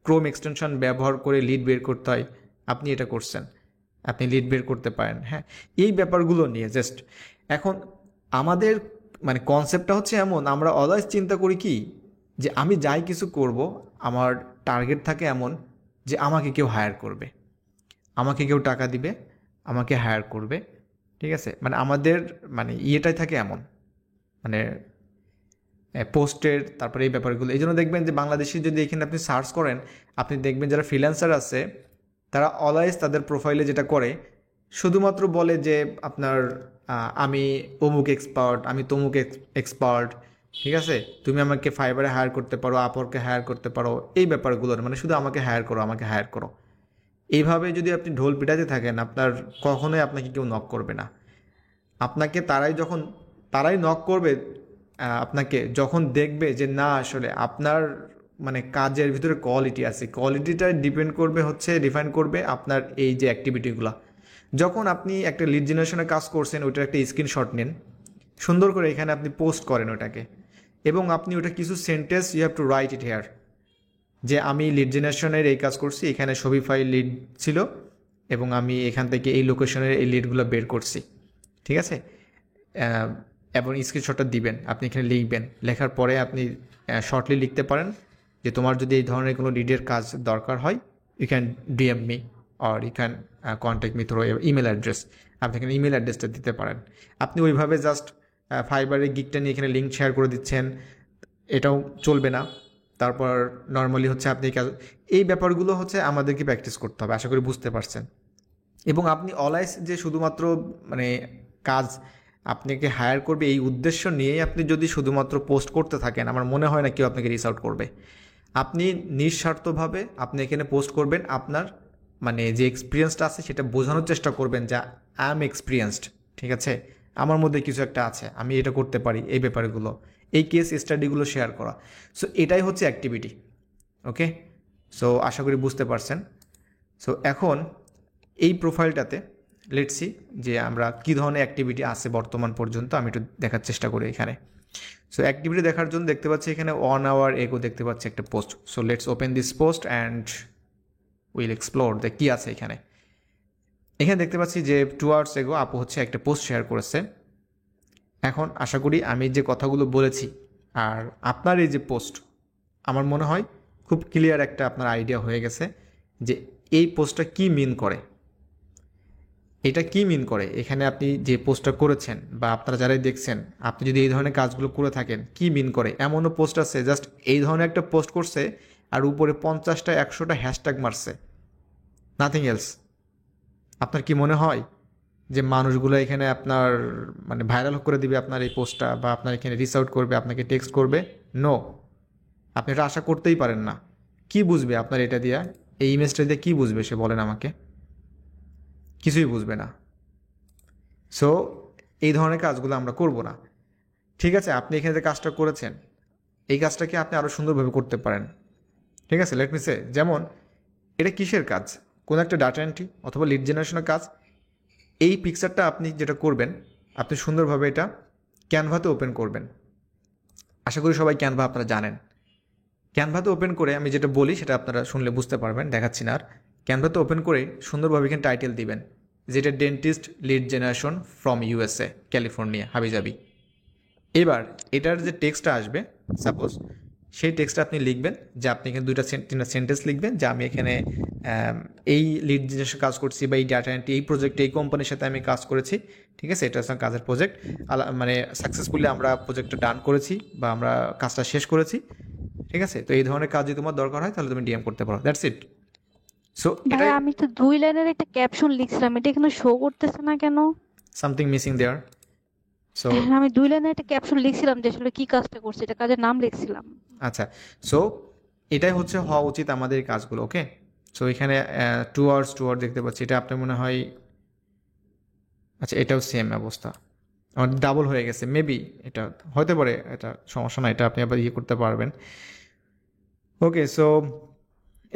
ক্রোম এক্সটেনশন ব্যবহার করে লিড বের করতে হয় আপনি এটা করছেন, আপনি লিড বের করতে পারেন। হ্যাঁ, এই ব্যাপারগুলো নিয়ে জাস্ট এখন আমাদের মানে কনসেপ্টটা হচ্ছে এমন, আমরা অলওয়েজ চিন্তা করি কি যে আমি যাই কিছু করব, আমার টার্গেট থাকে এমন যে আমাকে কেউ হায়ার করবে, আমাকে কেউ টাকা দিবে, আমাকে হায়ার করবে, ঠিক আছে? মানে আমাদের মানে ইয়েটাই থাকে এমন, মানে পোস্টের, তারপরে এই ব্যাপারগুলো। এই জন্য দেখবেন যে বাংলাদেশি যদি এখানে আপনি সার্চ করেন, আপনি দেখবেন যারা ফ্রিল্যান্সার আছে তারা অলওয়েজ তাদের প্রোফাইলে যেটা করে, শুধুমাত্র বলে যে আপনার আমি অমুক এক্সপার্ট, আমি তমুক এক্সপার্ট, ঠিক আছে, তুমি আমাকে ফাইবারে হায়ার করতে পারো, আপওয়ার্কে হায়ার করতে পারো, এই ব্যাপারগুলো মানে শুধু আমাকে হায়ার করো, আমাকে হায়ার করো। এইভাবে যদি আপনি ঢোল পিটাতে থাকেন, আপনার কখনোই আপনাকে কেউ নক করবে না। আপনাকে তারাই নক করবে আপনাকে যখন দেখবে যে না আসলে আপনার মানে কাজের ভিতরে কোয়ালিটি আছে, কোয়ালিটিটা ডিফাইন করবে আপনার এই যে অ্যাক্টিভিটিগুলো। যখন আপনি একটা লিড জেনারেশনের কাজ করছেন, ওইটার একটা স্ক্রিনশট নেন, সুন্দর করে এখানে আপনি পোস্ট করেন ওটাকে, এবং আপনি ওটা কিছু sentence you have to write it here, যে আমি লিড জেনারেশনের এই কাজ করছি, এখানে শপিফাই লিড ছিল এবং আমি এখান থেকে এই লোকেশনের এই লিডগুলো বের করছি, ঠিক আছে। এবং স্ক্রিনশটটা দিবেন, আপনি এখানে লিখবেন, লেখার পরে আপনি শর্টলি লিখতে পারেন যে তোমার যদি এই ধরনের কোনো লিডের কাজ দরকার হয়, you can DM me or you can contact me through email address. আপনি এখানে ইমেল অ্যাড্রেসটা দিতে পারেন। আপনি ওইভাবে জাস্ট ফাইবারের গিকটা নিয়ে এখানে লিঙ্ক শেয়ার করে দিচ্ছেন, এটাও চলবে না। তারপর নর্মালি হচ্ছে আপনি এই ব্যাপারগুলো হচ্ছে আমাদেরকে প্র্যাকটিস করতে হবে, আশা করি বুঝতে পারছেন। এবং আপনি অলওয়েজ যে শুধুমাত্র মানে কাজ আপনাকে হায়ার করবে এই উদ্দেশ্য নিয়েই আপনি যদি শুধুমাত্র পোস্ট করতে থাকেন, আমার মনে হয় না কেউ আপনাকে রিচ আউট করবে। আপনি নিঃস্বার্থভাবে আপনি এখানে পোস্ট করবেন, আপনার মানে যে এক্সপিরিয়েন্সটা আছে সেটা বোঝানোর চেষ্টা করবেন যে আই এম এক্সপিরিয়েন্সড, ঠিক আছে, আমার মধ্যে কিছু একটা আছে, আমি এটা করতে পারি, এই ব্যাপারগুলো, এই কেস স্টাডিগুলো শেয়ার করা। সো এটাই হচ্ছে অ্যাক্টিভিটি। ওকে, সো আশা করি বুঝতে পারছেন। সো এখন এই প্রোফাইলটাতে লেটস সি যে আমরা কী ধরনের অ্যাক্টিভিটি আছে বর্তমান পর্যন্ত, আমি একটু দেখার চেষ্টা করি এখানে। সো অ্যাক্টিভিটি দেখার জন্য দেখতে পাচ্ছি এখানে 1 hour এগো দেখতে পাচ্ছি একটা post. So let's open this post and will explore যে কী আছে এখানে। এখানে দেখতে পাচ্ছি যে 2 hours এগো আপু হচ্ছে একটা পোস্ট শেয়ার করেছে। এখন আশা করি আমি যে কথাগুলো বলেছি আর আপনার এই যে পোস্ট, আমার মনে হয় খুব ক্লিয়ার একটা আপনার আইডিয়া হয়ে গেছে যে এই পোস্টটা কী মিন করে, এটা কি মিন করে। এখানে আপনি যে পোস্টটা করেছেন বা আপনারা যারাই দেখছেন, আপনি যদি এই ধরনের কাজগুলো করে থাকেন, কি মিন করে। এমনও পোস্ট আছে জাস্ট এই ধরনের একটা পোস্ট করছে আর উপরে 50টা 100টা হ্যাশট্যাগ মারছে, নাথিং এলস। আপনার কি মনে হয় যে মানুষগুলো এখানে আপনার মানে ভাইরাল করে দিবে আপনার এই পোস্টটা, বা আপনার এখানে রিচ আউট করবে, আপনাকে টেক্সট করবে? নো, আপনি এটা আশা করতেই পারেন না। কি বুঝবে আপনার এটা দিয়া, এই ইমেজটা দিয়ে কী বুঝবে সে, বলেন আমাকে? কিছুই বুঝবে না। সো এই ধরনের কাজগুলো আমরা করব না, ঠিক আছে। আপনি এখানে যে কাজটা করেছেন, এই কাজটাকে আপনি আরও সুন্দরভাবে করতে পারেন, ঠিক আছে। লেট মি সে, যেমন এটা কিসের কাজ, কোন একটা ডাটা এন্ট্রি অথবা লিড জেনারেশনের কাজ। এই পিকচারটা আপনি যেটা করবেন, আপনি সুন্দরভাবে এটা ক্যানভাতে ওপেন করবেন। আশা করি সবাই ক্যানভা আপনারা জানেন। ক্যানভাতে ওপেন করে আমি যেটা বলি সেটা আপনারা শুনলে বুঝতে পারবেন, দেখাচ্ছি না আর। ক্যানভাতে ওপেন করে সুন্দরভাবে এখানে টাইটেল দিবেন, যেটা dentist lead generation from USA California হাবিজাবি। এবার এটার যে টেক্সটটা আসবে সাপোজ, সেই টেক্সটটা আপনি লিখবেন যে আপনি এখানে 2-3টা সেন্টেন্স লিখবেন যে আমি এখানে এই লিড জেনারেশন কাজ করছি, বা এই ডাটা এন্ট্রি এই প্রজেক্টে এই কোম্পানির সাথে আমি কাজ করেছি, ঠিক আছে। এটা হচ্ছে কাজের প্রজেক্ট, মানে সাকসেসফুলি আমরা প্রজেক্টটা ডান করেছি বা আমরা কাজটা শেষ করেছি, ঠিক আছে। তো এই ধরনের কাজ যদি তোমার দরকার হয় তাহলে তুমি ডিএম করতে পারো, দ্যাটস ইট। সো ভাই এটাই, আমি তো 2 লাইনের একটা ক্যাপশন লিখছিলাম, এটা এখানে শো করতেছে না কেন? সামথিং মিসিং দেয়ার। সো হ্যাঁ, আমি 2 লাইনের একটা ক্যাপশন লিখছিলাম যে আসলে কি কাজটা করছে, এটা কাজের নাম লিখছিলাম। আচ্ছা, সো এটাই হচ্ছে হওয়া উচিত আমাদের এই কাজগুলো। ওকে, সো এখানে 2 hours দেখতে পাচ্ছি, এটা আপনার মনে হয়, আচ্ছা এটাও সেম অবস্থা, আমার ডাবল হয়ে গেছে মেবি, এটা হতে পারে, এটা সমস্যা না, এটা আপনি আবার ইয়ে করতে পারবেন। ওকে, সো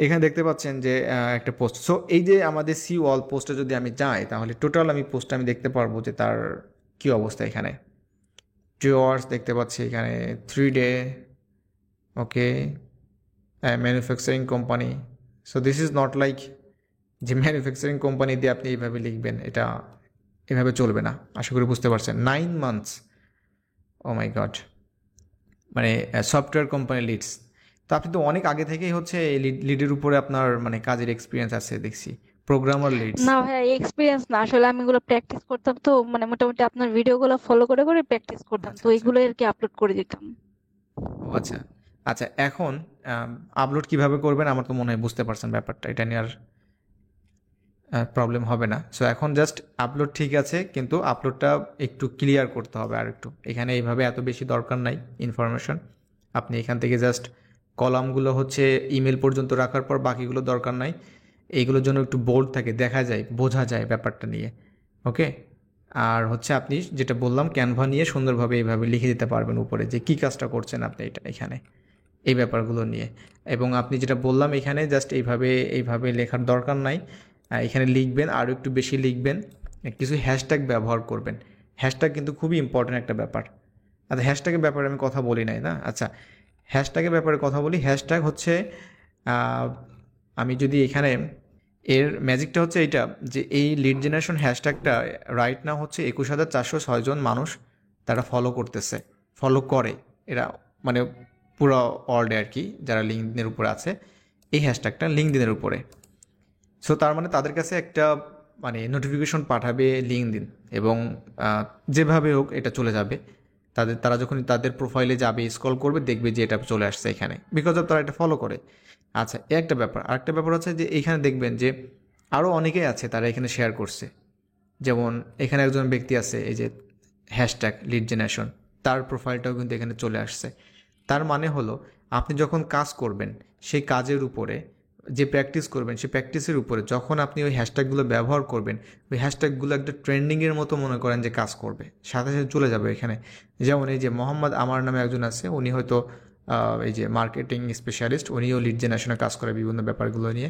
এখানে দেখতে পাচ্ছেন যে একটা পোস্ট। সো এই যে আমাদের সি ওয়াল পোস্টে যদি আমি যাই, তাহলে টোটাল আমি পোস্টটা আমি দেখতে পারবো যে তার কী অবস্থা। এখানে 2 hours দেখতে পাচ্ছি, এখানে 3 day, okay, manufacturing company. So this is not like যে ম্যানুফ্যাকচারিং কোম্পানি দিয়ে আপনি এইভাবে লিখবেন, এটা এভাবে চলবে না। আশা করি বুঝতে পারছেন। 9 months, ও মাই গড, মানে সফটওয়্যার কোম্পানি লিডস। তো আপনি তো অনেক আগে থেকেই হচ্ছে এই লিডের উপরে আপনার মানে কাজের এক্সপিরিয়েন্স আছে দেখছি, প্রোগ্রামার লিডস। না ভাইয়া, এক্সপিরিয়েন্স না, আসলে আমি এগুলো প্র্যাকটিস করতাম, তো মানে মোটামুটি আপনার ভিডিওগুলো ফলো করে করে প্র্যাকটিস করতাম, আচ্ছা তো আচ্ছা, এগুলো আর কি আপলোড করে দিতাম। ও আচ্ছা আচ্ছা। এখন আপলোড কিভাবে করবেন আমার তো মনে হয় বুঝতে পারছেন ব্যাপারটা, এটা নিয়ে আর প্রবলেম হবে না। সো এখন জাস্ট আপলোড ঠিক আছে, কিন্তু আপলোডটা একটু ক্লিয়ার করতে হবে আর একটু। এখানে এইভাবে এত বেশি দরকার নাই ইনফরমেশন, আপনি এখান থেকে জাস্ট কলামগুলো হচ্ছে ইমেল পর্যন্ত রাখার পর বাকিগুলো দরকার নাই। এইগুলোর জন্য একটু বোল্ড থাকে, দেখা যায়, বোঝা যায় ব্যাপারটা নিয়ে। ওকে, আর হচ্ছে আপনি যেটা বললাম ক্যানভা নিয়ে সুন্দরভাবে এইভাবে লিখে দিতে পারবেন উপরে যে কী কাজটা করছেন আপনি এটা এখানে, এই ব্যাপারগুলো নিয়ে। এবং আপনি যেটা বললাম এখানে জাস্ট এইভাবে এইভাবে লেখার দরকার নাই, এখানে লিখবেন, আরও একটু বেশি লিখবেন, কিছু হ্যাশট্যাগ ব্যবহার করবেন। হ্যাশট্যাগ কিন্তু খুবই ইম্পর্ট্যান্ট একটা ব্যাপার। আচ্ছা, হ্যাশট্যাগের ব্যাপারে আমি কথা বলি নাই না। আচ্ছা, হ্যাশট্যাগের ব্যাপারে কথা বলি। হ্যাশট্যাগ হচ্ছে আমি যদি এখানে এর ম্যাজিকটা হচ্ছে এইটা, যে এই লিড জেনারেশন হ্যাশট্যাগটা রাইট নাও হচ্ছে 21,406 জন মানুষ তারা ফলো করতেছে, ফলো করে এরা, মানে পুরো ওয়ার্ল্ডে আর কি, যারা লিঙ্কডিনের উপরে আছে এই হ্যাশট্যাগটা লিঙ্কডিনের উপরে। সো তার মানে তাদের কাছে একটা মানে নোটিফিকেশন পাঠাবে লিঙ্কডিন, এবং যেভাবে হোক এটা চলে যাবে তারা যখন তাদের প্রোফাইলে যাবে, স্ক্রল করবে, দেখবে যে এটা চলে আসছে এখানে, বিকজ অফ তারা এটা ফলো করে। আচ্ছা, এ একটা ব্যাপার। আরেকটা ব্যাপার হচ্ছে যে এখানে দেখবেন যে আরও অনেকেই আছে তারা এখানে শেয়ার করছে। যেমন এখানে একজন ব্যক্তি আছে, এই যে হ্যাশট্যাগ লিড জেনারেশন, তার প্রোফাইলটাও কিন্তু এখানে চলে আসছে। তার মানে হলো আপনি যখন কাজ করবেন সেই কাজের উপরে, যে প্র্যাকটিস করবেন সেই প্র্যাকটিসের উপরে যখন আপনি ওই হ্যাশট্যাগুলো ব্যবহার করবেন, ওই হ্যাশট্যাগুলো একটা ট্রেন্ডিংয়ের মতো মনে করেন যে কাজ করবে, সাথে সাথে চলে যাবে এখানে। যেমন এই যে মোহাম্মদ আমার নামে একজন আছে, উনি হয়তো এই যে মার্কেটিং স্পেশালিস্ট, উনিও লিড জেনারেশনে কাজ করে বিভিন্ন ব্যাপারগুলো নিয়ে,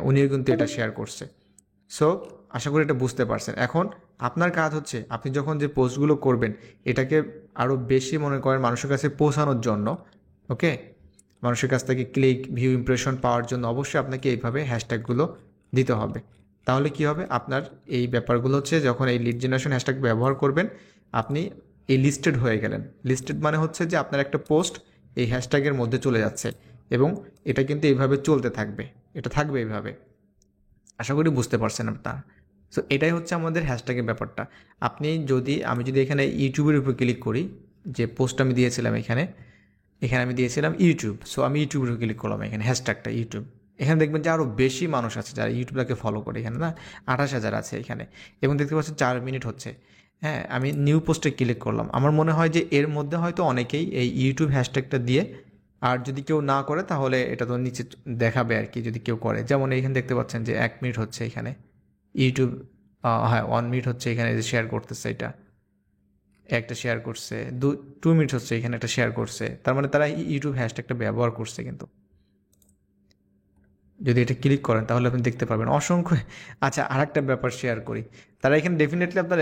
উনিও কিন্তু এটা শেয়ার করছে। সো আশা করি এটা বুঝতে পারছেন। এখন আপনার কাজ হচ্ছে আপনি যখন যে পোস্টগুলো করবেন এটাকে আরও বেশি মনে করেন মানুষের কাছে পৌঁছানোর জন্য, ওকে, মানুষের কাছ থেকে ক্লিক, ভিউ, ইমপ্রেশন পাওয়ার জন্য অবশ্যই আপনাকে এইভাবে হ্যাশট্যাগুলো দিতে হবে। তাহলে কি হবে, আপনার এই ব্যাপারগুলো হচ্ছে যখন এই লিড জেনারেশন হ্যাশট্যাগ ব্যবহার করবেন আপনি এই লিস্টেড হয়ে গেলেন। লিস্টেড মানে হচ্ছে যে আপনার একটা পোস্ট এই হ্যাশট্যাগের মধ্যে চলে যাচ্ছে, এবং এটা কিন্তু এইভাবে চলতে থাকবে, এটা থাকবে এইভাবে। আশা করি বুঝতে পারছেন আপনারা। সো এটাই হচ্ছে আমাদের হ্যাশট্যাগের ব্যাপারটা। আমি যদি এখানে ইউটিউবের উপর ক্লিক করি, যে পোস্ট আমি দিয়েছিলাম এখানে আমি দিয়েছিলাম ইউটিউব। সো আমি ইউটিউবের উপর ক্লিক করলাম, এখানে হ্যাশট্যাগটা ইউটিউব। এখানে দেখবেন যে আরও বেশি মানুষ আছে যারা ইউটিউবটাকে ফলো করে, এখানে না 28,000 আছে এখানে, এবং দেখতে পাচ্ছেন 4 মিনিট হচ্ছে। হ্যাঁ, আমি নিউ পোস্টে ক্লিক করলাম। আমার মনে হয় যে এর মধ্যে হয়তো অনেকেই এই ইউটিউব হ্যাশট্যাগটা দিয়ে, আর যদি কেউ না করে তাহলে এটা তো নিচে দেখাবে আর কি, যদি কেউ করে। যেমন এখানে দেখতে পাচ্ছেন যে 1 মিনিট হচ্ছে এখানে ইউটিউব, হ্যাঁ 1 মিনিট হচ্ছে এখানে যে শেয়ার করতেছে, এটা একটা শেয়ার করছে, 2 মিনিট হচ্ছে এখানে একটা শেয়ার করছে। তার মানে তারা ইউটিউব হ্যাশট্যাগটা ব্যবহার করছে। কিন্তু যদি এটা ক্লিক করেন তাহলে আপনি দেখতে পারবেন অসংখ্য। আচ্ছা, আর একটা ব্যাপার শেয়ার করি, তারা এখানে ডেফিনেটলি আপনার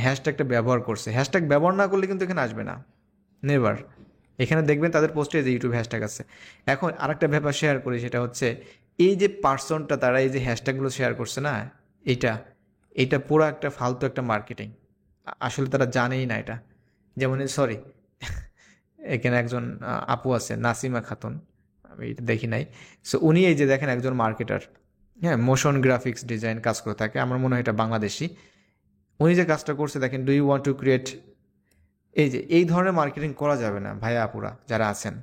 হ্যাশট্যাগটা ব্যবহার করছে। হ্যাশট্যাগ ব্যবহার না করলে কিন্তু এখানে আসবে না, নেভার। এখানে দেখবেন তাদের পোস্টে যে ইউটিউব হ্যাশট্যাগ আছে। এখন আরেকটা ব্যাপার শেয়ার করি, সেটা হচ্ছে এই যে পার্সনটা তারা এই যে হ্যাশট্যাগুলো শেয়ার করছে না, এইটা এইটা পুরো একটা ফালতু একটা মার্কেটিং। আসলে তারা জানেই না এটা। যেমন সরি, এখানে একজন আপু আছে নাসিমা খাতুন, আমি এটা দেখি নাই। সো উনি এই যে দেখেন একজন মার্কেটার, হ্যাঁ, মোশন গ্রাফিক্স ডিজাইন কাজ করে থাকে, আমার মনে হয় এটা বাংলাদেশি। উনি যে কাজটা করছে দেখেন, do you want to create, এই ধরনের মার্কেটিং করা যাবে না ভাইয়া আপুরা যারা আছেন,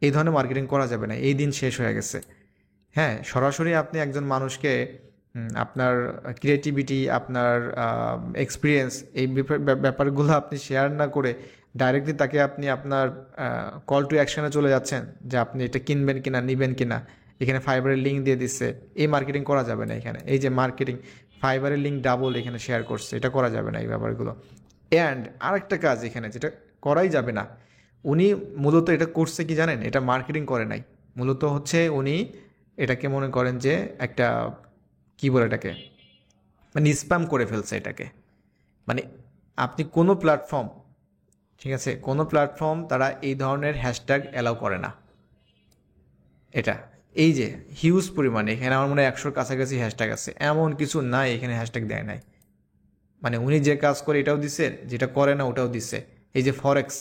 এই ধরনের মার্কেটিং করা যাবে না, এই দিন শেষ হয়ে গেছে। হ্যাঁ, সরাসরি আপনি একজন মানুষকে আপনার ক্রিয়েটিভিটি, আপনার এক্সপিরিয়েন্স, এই ব্যাপারগুলো আপনি শেয়ার না করে ডাইরেক্টলি তাকে আপনি আপনার কল টু অ্যাকশনে চলে যাচ্ছেন যে আপনি এটা কিনবেন কিনা, নিবেন কিনা, এখানে ফাইবারের লিঙ্ক দিয়ে দিচ্ছে। এই মার্কেটিং করা যাবে না এখানে। এই যে মার্কেটিং, ফাইবারের লিঙ্ক ডাবল এখানে শেয়ার করছে, এটা করা যাবে না এই ব্যাপারগুলো। অ্যান্ড আরেকটা কাজ এখানে যেটা করাই যাবে না, উনি মূলত এটা করছে কি জানেন, এটা মার্কেটিং করে নাই, মূলত হচ্ছে উনি এটাকে মনে করেন যে একটা কী বলে এটাকে, মানে স্প্যাম করে ফেলছে এটাকে। মানে আপনি কোনো প্ল্যাটফর্ম, ঠিক আছে, কোনো প্ল্যাটফর্ম তারা এই ধরনের হ্যাশট্যাগ অ্যালাউ করে না। এটা এই যে হিউজ পরিমাণে, এখানে আমার মনে হয় 100-র কাছাকাছি হ্যাশট্যাগ আছে, এমন কিছু নাই এখানে হ্যাশট্যাগ দেয় নাই। মানে উনি যে কাজ করে এটাও দিচ্ছে, যেটা করে না ওটাও দিচ্ছে। এই যে ফরেক্স,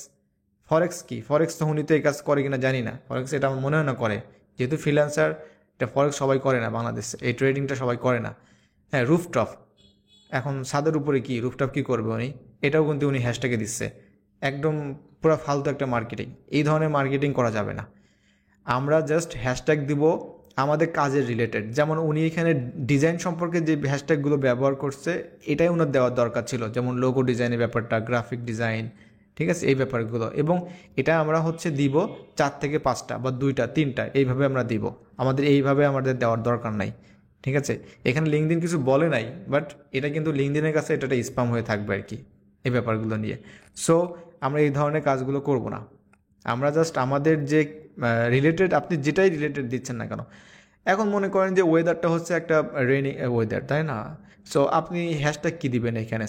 কি ফরেক্স, তো উনি তো এই কাজ করে কিনা জানি না, ফরেক্স এটা আমার মনে হয় না করে, যেহেতু ফ্রিল্যান্সার, এটা ফরেক্স সবাই করে না বাংলাদেশে, এই ট্রেডিংটা সবাই করে না। হ্যাঁ, রুফটপ, এখন ছাদের উপরে কি রুফটপ কি করবে উনি, এটাও কিন্তু উনি হ্যাশট্যাগে দিচ্ছে। একদম পুরো ফালতু একটা মার্কেটিং। এই ধরনের মার্কেটিং করা যাবে না। আমরা জাস্ট হ্যাশট্যাগ দিব আমাদের কাজের রিলেটেড। যেমন উনি এখানে ডিজাইন সম্পর্কে যে হ্যাশট্যাগুলো ব্যবহার করছে এটাই ওনার দেওয়ার দরকার ছিল, যেমন লোগো ডিজাইনের ব্যাপারটা, গ্রাফিক ডিজাইন, ঠিক আছে, এই ব্যাপারগুলো। এবং এটা আমরা হচ্ছে দিব 4 থেকে 5টা বা 2টা 3টা, এইভাবে আমরা দিব। এইভাবে আমাদের দেওয়ার দরকার নাই, ঠিক আছে। এখানে লিঙ্কডিন কিছু বলে নাই, বাট এটা কিন্তু লিঙ্কডিনের কাছে এটা স্প্যাম হয়ে থাকবে আর কি, এই ব্যাপারগুলো নিয়ে। সো আমরা এই ধরনের কাজগুলো করব না। আমরা জাস্ট আমাদের যে রিলেটেড, আপনি যেটাই রিলেটেড দিচ্ছেন না কেন, এখন মনে করেন যে ওয়েদারটা হচ্ছে একটা রেনি ওয়েদার, তাই না? সো আপনি হ্যাশট্যাগ কী দিবেন এখানে,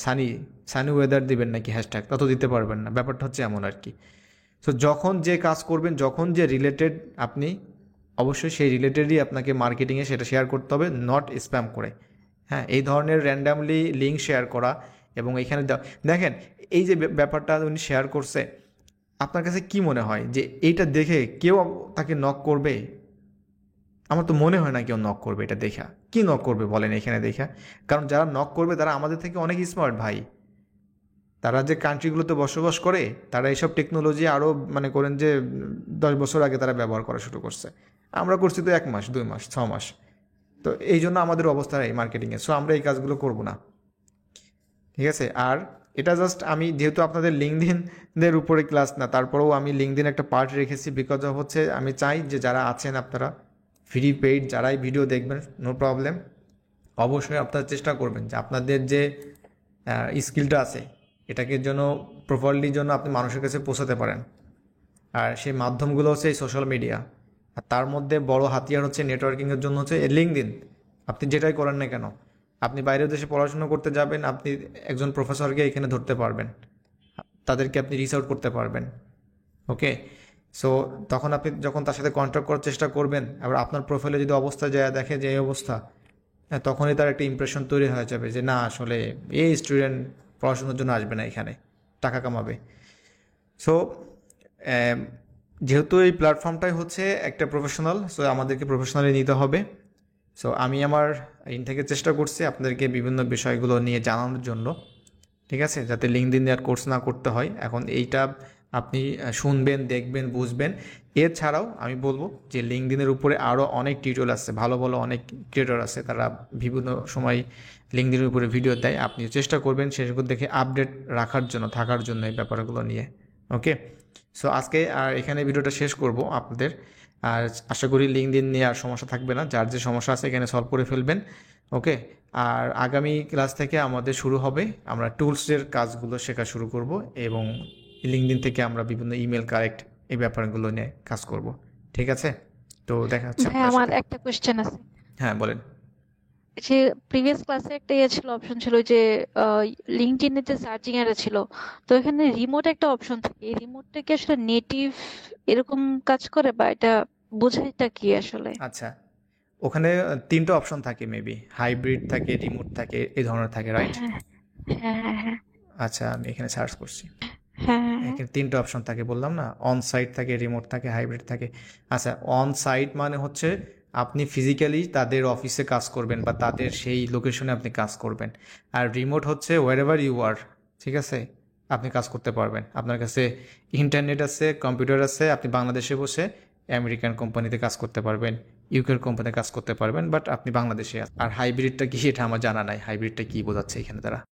সানি ওয়েদার দিবেন নাকি হ্যাশট্যাগ, তত দিতে পারবেন না। ব্যাপারটা হচ্ছে এমন আর কি। সো যখন যে কাজ করবেন, যখন যে রিলেটেড আপনি অবশ্যই সেই রিলেটেডই আপনাকে মার্কেটিংয়ে সেটা শেয়ার করতে হবে, নট স্প্যাম করে। হ্যাঁ, এই ধরনের র্যান্ডামলি লিঙ্ক শেয়ার করা এবং এখানে দেখেন এই যে ব্যাপারটা উনি শেয়ার করছে, আপনার কাছে কি মনে হয় যে এইটা দেখে কেউ তাকে নক করবে? আমার তো মনে হয় না কেউ নক করবে এটা দেখা। কি নক করবে বলেন এখানে দেখা? কারণ যারা নক করবে তারা আমাদের থেকে অনেক স্মার্ট ভাই। তারা যে কান্ট্রিগুলোতে বসবাস করে তারা এইসব টেকনোলজি আরও মানে করেন যে 10 বছর আগে তারা ব্যবহার করা শুরু করছে। আমরা করছি তো 1 মাস, 2 মাস, 6 মাস। তো এই জন্য আমাদের অবস্থা এই মার্কেটিংয়ে। সো আমরা এই কাজগুলো করব না, ঠিক আছে? আর এটা জাস্ট আমি যেহেতু আপনাদের লিঙ্কডইনের উপরে ক্লাস না, তারপরেও আমি লিঙ্কডইন একটা পার্ট রেখেছি, বিকজ অফ হচ্ছে আমি চাই যে যারা আছেন আপনারা ফ্রি পেইড যারাই ভিডিও দেখবেন, নো প্রবলেম, অবশ্যই আপনারা চেষ্টা করবেন যে আপনাদের যে স্কিলটা আছে এটাকে যেন প্রপারলি জন্য আপনি মানুষের কাছে পৌঁছাতে পারেন। আর সেই মাধ্যমগুলো হচ্ছে এই সোশ্যাল মিডিয়া, আর তার মধ্যে বড় হাতিয়ার হচ্ছে নেটওয়ার্কিংয়ের জন্য হচ্ছে লিঙ্কডইন। আপনি যেটাই করেন না কেন, আপনি বাইরের দেশে পড়াশোনা করতে যাবেন, আপনি একজন প্রফেসরকে এখানে ধরতে পারবেন, তাদেরকে আপনি রিচ আউট করতে পারবেন। ওকে, সো তখন আপনি যখন তার সাথে কন্ট্যাক্ট করার চেষ্টা করবেন, আবার আপনার প্রোফাইলে যদি অবস্থা যায় দেখে যে এই অবস্থা, তখনই তার একটা ইমপ্রেশন তৈরি হয়ে যাবে যে না আসলে এই স্টুডেন্ট পড়াশোনার জন্য আসবে না, এখানে টাকা কামাবে। সো যেহেতু এই প্ল্যাটফর্মটাই হচ্ছে একটা প্রফেশনাল, সো আমাদেরকে প্রফেশনালি নিতে হবে। সো আমি আমার ইন থেকে চেষ্টা করছি আপনাদেরকে বিভিন্ন বিষয়গুলো নিয়ে জানানোর জন্য, ঠিক আছে, যাতে লিঙ্কডইন আর কোর্স না করতে হয়। এখন এইটা আপনি শুনবেন, দেখবেন, বুঝবেন। এছাড়াও আমি বলবো যে লিঙ্কডইনের উপরে আরও অনেক টিউটোরিয়াল আছে, ভালো ভালো অনেক ক্রিয়েটর আছে, তারা বিভিন্ন সময় লিঙ্কডইনের উপরে ভিডিও দেয়। আপনি চেষ্টা করবেন সেগুলো দেখে আপডেট রাখার জন্য, থাকার জন্য এই ব্যাপারগুলো নিয়ে। ওকে, সো আজকে আর এখানে ভিডিওটা শেষ করব আপনাদের। আর আশা করি লিঙ্কডইন নিয়ে আর সমস্যা থাকবে না, যার যে সমস্যা আছে এখানে সলভ করে ফেলবেন। ওকে, আর আগামী ক্লাস থেকে আমাদের শুরু হবে, আমরা টুলসের কাজগুলো শেখা শুরু করব এবং লিঙ্কডইন থেকে আমরা বিভিন্ন ইমেল কারেক্ট এই ব্যাপারগুলো নিয়ে কাজ করব। ঠিক আছে, তো দেখা হচ্ছে ভাই আপনার আমার সাথে। একটা কোয়েশ্চেন আছে। হ্যাঁ বলেন। যে প্রিভিয়াস ক্লাসে একটা ছিল, অপশন ছিল যে লিঙ্কডইন এর যে সার্চিং এর ছিল, তো এখানে রিমোট একটা অপশন থাকে, এই রিমোটটা কি আসলে নেটিভ এরকম কাজ করে, বা এটা বোঝাইটা কি আসলে? আচ্ছা, ওখানে 3টা অপশন থাকে, মেবি হাইব্রিড থাকে, রিমোট থাকে, এই ধরনের থাকে, রাইট? হ্যাঁ, হ্যাঁ, হ্যাঁ, হ্যাঁ, আচ্ছা, আমি এখানে সার্চ করছি। হ্যাঁ, হ্যাঁ, এখানে 3টা অপশন থাকে, বললাম না, অন সাইট থাকে, রিমোট থাকে, হাইব্রিড থাকে। আচ্ছা, অন সাইট মানে হচ্ছে আপনি ফিজিক্যালি তাদের অফিসে কাজ করবেন বা তাদের সেই লোকেশনে আপনি কাজ করবেন। আর রিমোট হচ্ছে ওয়ার ইউ আর, ঠিক আছে, আপনি কাজ করতে পারবেন, আপনার কাছে ইন্টারনেট আছে, কম্পিউটার আছে, আপনি বাংলাদেশে বসে আমেরিকান কোম্পানিতে কাজ করতে পারবেন, ইউকের কোম্পানিতে কাজ করতে পারবেন, বাট আপনি বাংলাদেশে আছেন। আর হাইব্রিডটা কি এটা আমার জানা নাই, হাইব্রিডটা কি বোঝাচ্ছে এখানে তারা।